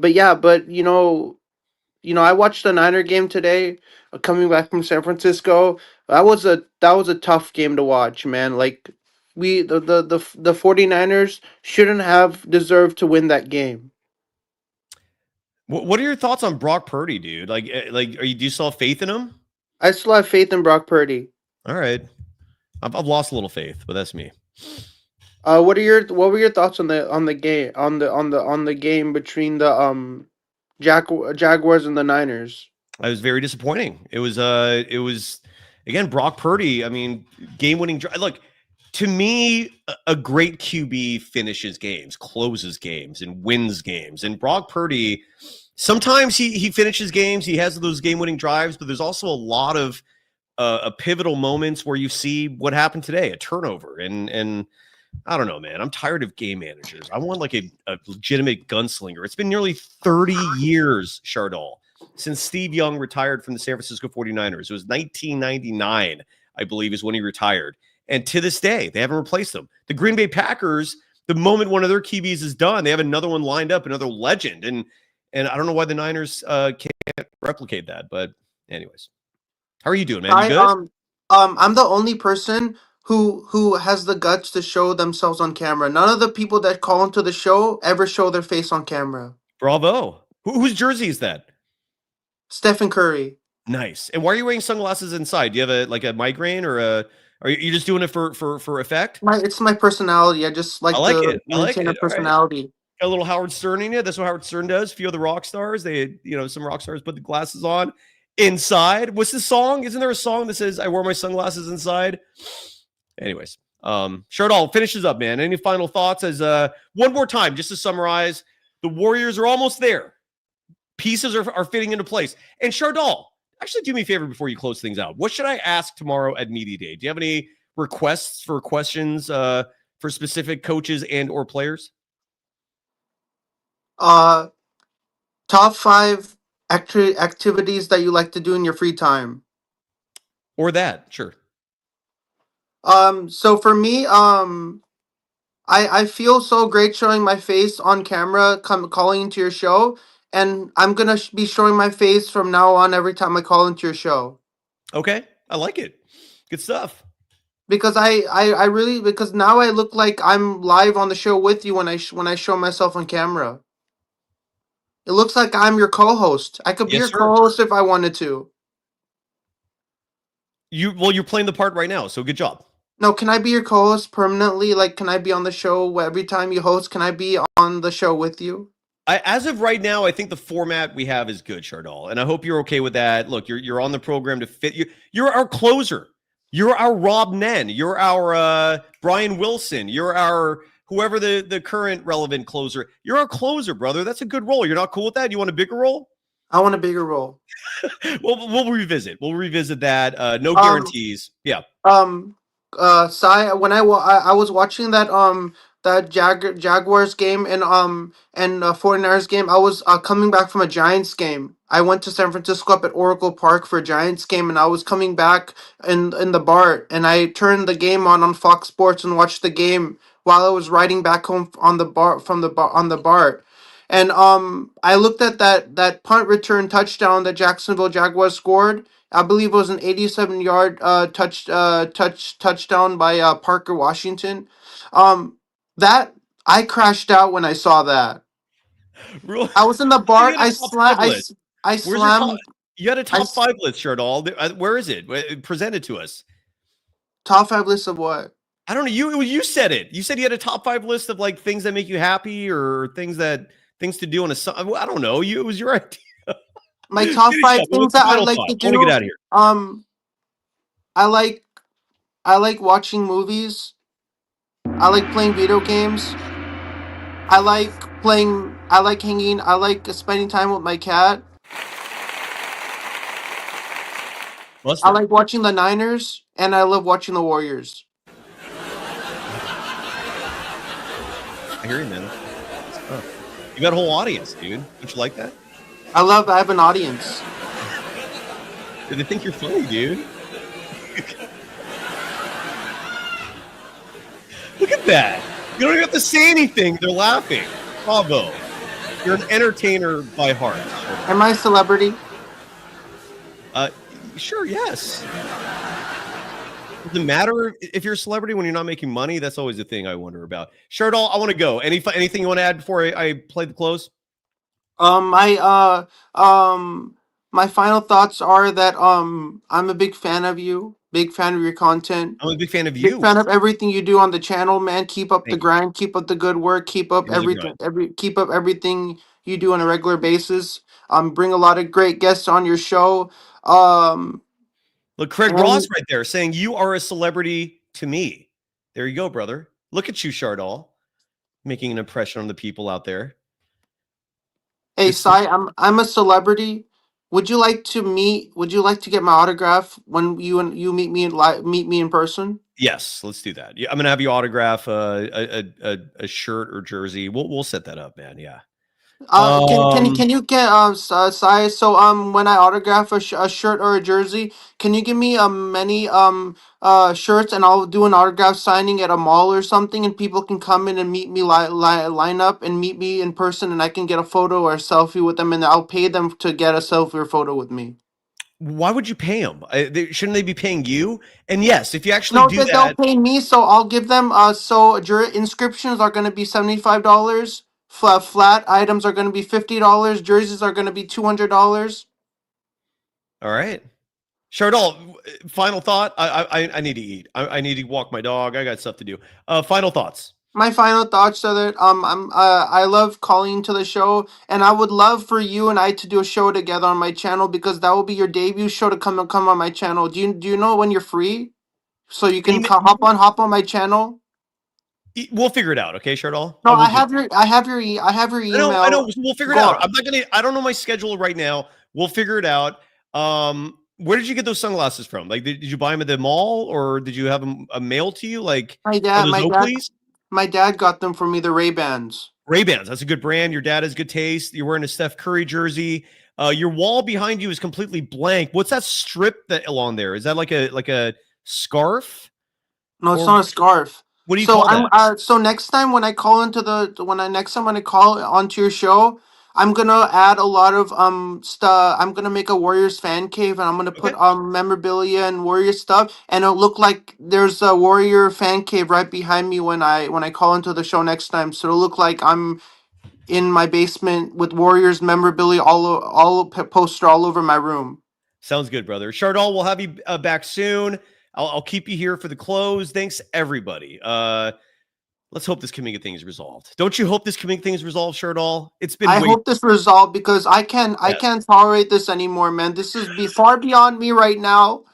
watched the Niner game today, coming back from San Francisco. That was a tough game to watch, man. Like the 49ers shouldn't have deserved to win that game. What are your thoughts on Brock Purdy, dude? Do you still have faith in him? I still have faith in Brock Purdy. All right. I've lost a little faith, but that's me. What were your thoughts on the game between the Jaguars and the Niners? It was very disappointing. It was again, Brock Purdy. I mean, game-winning drive. Look, to me, a great QB finishes games, closes games, and wins games. And Brock Purdy, sometimes he finishes games. He has those game-winning drives, but there's also a lot of pivotal moments where you see what happened today, a turnover. And I don't know, man. I'm tired of game managers. I want like a legitimate gunslinger. It's been nearly 30 years, Chardal, since Steve Young retired from the San Francisco 49ers. It was 1999, I believe, is when he retired. And to this day, they haven't replaced him. The Green Bay Packers, the moment one of their QBs is done, they have another one lined up, another legend. And I don't know why the Niners can't replicate that. But anyways, how are you doing, man? You good? I'm the only person who has the guts to show themselves on camera. None of the people that call into the show ever show their face on camera. Bravo. Whose jersey is that? Stephen Curry. Nice. And why are you wearing sunglasses inside? Do you have a migraine or are you just doing it for effect? It's my personality. I just I like like to it. I like maintain a it. All right. personality. Got a little Howard Stern in you. That's what Howard Stern does. A few of the rock stars, some rock stars put the glasses on inside. What's the song? Isn't there a song that says I wear my sunglasses inside? Anyways, Shardal finishes up, man. Any final thoughts as one more time, just to summarize, the Warriors are almost there. Pieces are fitting into place. And Shardal, actually do me a favor before you close things out. What should I ask tomorrow at Media Day? Do you have any requests for questions for specific coaches and or players? Top 5 activities that you like to do in your free time. Or that, sure. So for me, I feel so great showing my face on camera, calling into your show, and I'm gonna be showing my face from now on every time I call into your show. Okay, I like it. Good stuff. Because I really, because now I look like I'm live on the show with you when I show myself on camera. It looks like I'm your co-host. I could be Yes, your sir. co-host if I wanted to. You're playing the part right now, so good job. No, can I be your co-host permanently? Like, can I be on the show every time you host? Can I be on the show with you? As of right now, I think the format we have is good, Shardal, and I hope you're okay with that. Look, you're on the program to fit you. You're our closer. You're our Rob Nen. You're our Brian Wilson. You're our whoever the current relevant closer. You're our closer, brother. That's a good role. You're not cool with that? You want a bigger role? I want a bigger role. We'll revisit. We'll revisit that. No guarantees. Yeah. Sai, when I was watching that Jaguars game and 49ers game, I was coming back from a Giants game. I went to San Francisco up at Oracle Park for a Giants game, and I was coming back in the BART, and I turned the game on Fox Sports and watched the game while I was riding back home on the BART on the BART. And I looked at that punt return touchdown that Jacksonville Jaguars scored. I believe it was an 87-yard touchdown by Parker Washington. That I crashed out when I saw that. Really? I was in the You BART. had a top five list. I Where's your top? slammed. You had a top 5 list, Shardal. Where is it? Present it to us. Top 5 list of what? I don't know. You said it. You said you had a top 5 list of like things that make you happy or things to do on a. I don't know. It was your idea. My top 5 things that I like to do. I want to get out of here. I like watching movies. I like playing video games. I like hanging. I like spending time with my cat. I like watching the Niners, and I love watching the Warriors. I hear you, man. You got a whole audience, dude. Don't you like that? I have an audience. They think you're funny, dude. Look at that. You don't even have to say anything. They're laughing. Bravo. You're an entertainer by heart. Am I a celebrity? Sure, yes. Does it matter if you're a celebrity when you're not making money? That's always the thing I wonder about. Shardal, I want to go. Anything you want to add before I play the close? My final thoughts are that I'm a big fan of you. Big fan of your content. I'm a big fan of you. Big fan of everything you do on the channel, man. Keep up the grind. Keep up the good work. Keep up everything. Keep up everything you do on a regular basis. Bring a lot of great guests on your show. Look, Craig Ross right there saying you are a celebrity to me. There you go, brother. Look at you, Shardal, making an impression on the people out there. Hey, Sai, I'm a celebrity. Would you like to get my autograph when you meet me in person? Yes, let's do that. Yeah, I'm gonna have you autograph a shirt or jersey. We'll set that up, man. Yeah. Can you get Sai? So when I autograph a shirt or a jersey, can you give me many shirts and I'll do an autograph signing at a mall or something, and people can come in and meet me line up and meet me in person, and I can get a photo or a selfie with them, and I'll pay them to get a selfie or photo with me. Why would you pay them? Shouldn't they be paying you? And yes, if you actually do that, they'll pay me. So I'll give them. Inscriptions are going to be $75. Flat items are going to be $50. Jerseys are going to be $200. All right. Chardal, final thought. I need to eat. I need to walk my dog. I got stuff to do. Final thoughts. My final thoughts are that I love calling into the show, and I would love for you and I to do a show together on my channel, because that will be your debut show to come on my channel. Do you know when you're free, so you can hop on my channel? We'll figure it out, okay, Chardal? No, I have your email. I know. We'll figure it out. I'm not gonna. I don't know my schedule right now. We'll figure it out. Where did you get those sunglasses from? Like, did you buy them at the mall, or did you have them mailed to you? Like, my dad got them for me. The Ray-Bans. Ray-Bans. That's a good brand. Your dad has good taste. You're wearing a Steph Curry jersey. Your wall behind you is completely blank. What's that strip that along there? Is that like a scarf? No, it's not a scarf. What do you call that? So next time when I call onto your show, I'm gonna add a lot of stuff. I'm gonna make a Warriors fan cave, and I'm gonna put memorabilia and Warrior stuff, and it'll look like there's a Warrior fan cave right behind me when I call into the show next time. So it'll look like I'm in my basement with Warriors memorabilia all poster all over my room. Sounds good, brother. Chardal, we'll have you back soon. I'll keep you here for the close. Thanks, everybody. Let's hope this Kaminga thing is resolved. Don't you hope this Kaminga thing is resolved, Chardal? It's been. I hope this resolved, because I can't tolerate this anymore, man. This is far beyond me right now,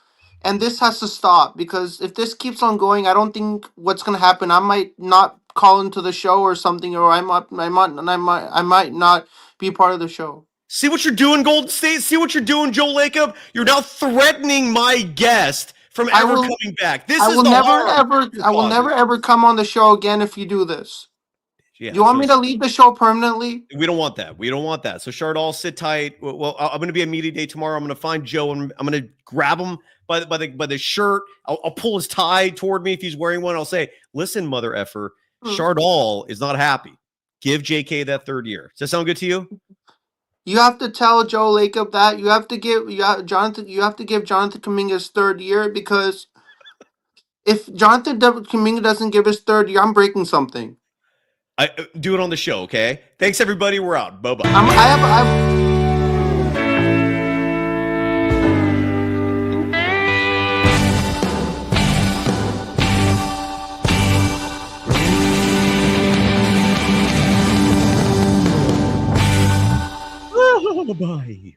and this has to stop, because if this keeps on going, I don't think what's gonna happen. I might not call into the show or something, or I might not be part of the show. See what you're doing, Golden State? See what you're doing, Joe Lacob? You're now threatening my guest from coming back. I will never ever come on the show again if you do this. Yeah, you want me to leave the show permanently? We don't want that. We don't want that. So Chardal, sit tight. Well, I'm going to be at media day tomorrow. I'm going to find Joe and I'm going to grab him by the shirt. I'll pull his tie toward me if he's wearing one. I'll say, "Listen, mother effer, Chardal is not happy. Give JK that third year." Does that sound good to you? You have to tell Joe Lacob that you have to give Jonathan Kaminga his third year, because if Jonathan Kaminga doesn't give his third year, I'm breaking something. I do it on the show, okay? Thanks, everybody. We're out. Bye bye. Bye.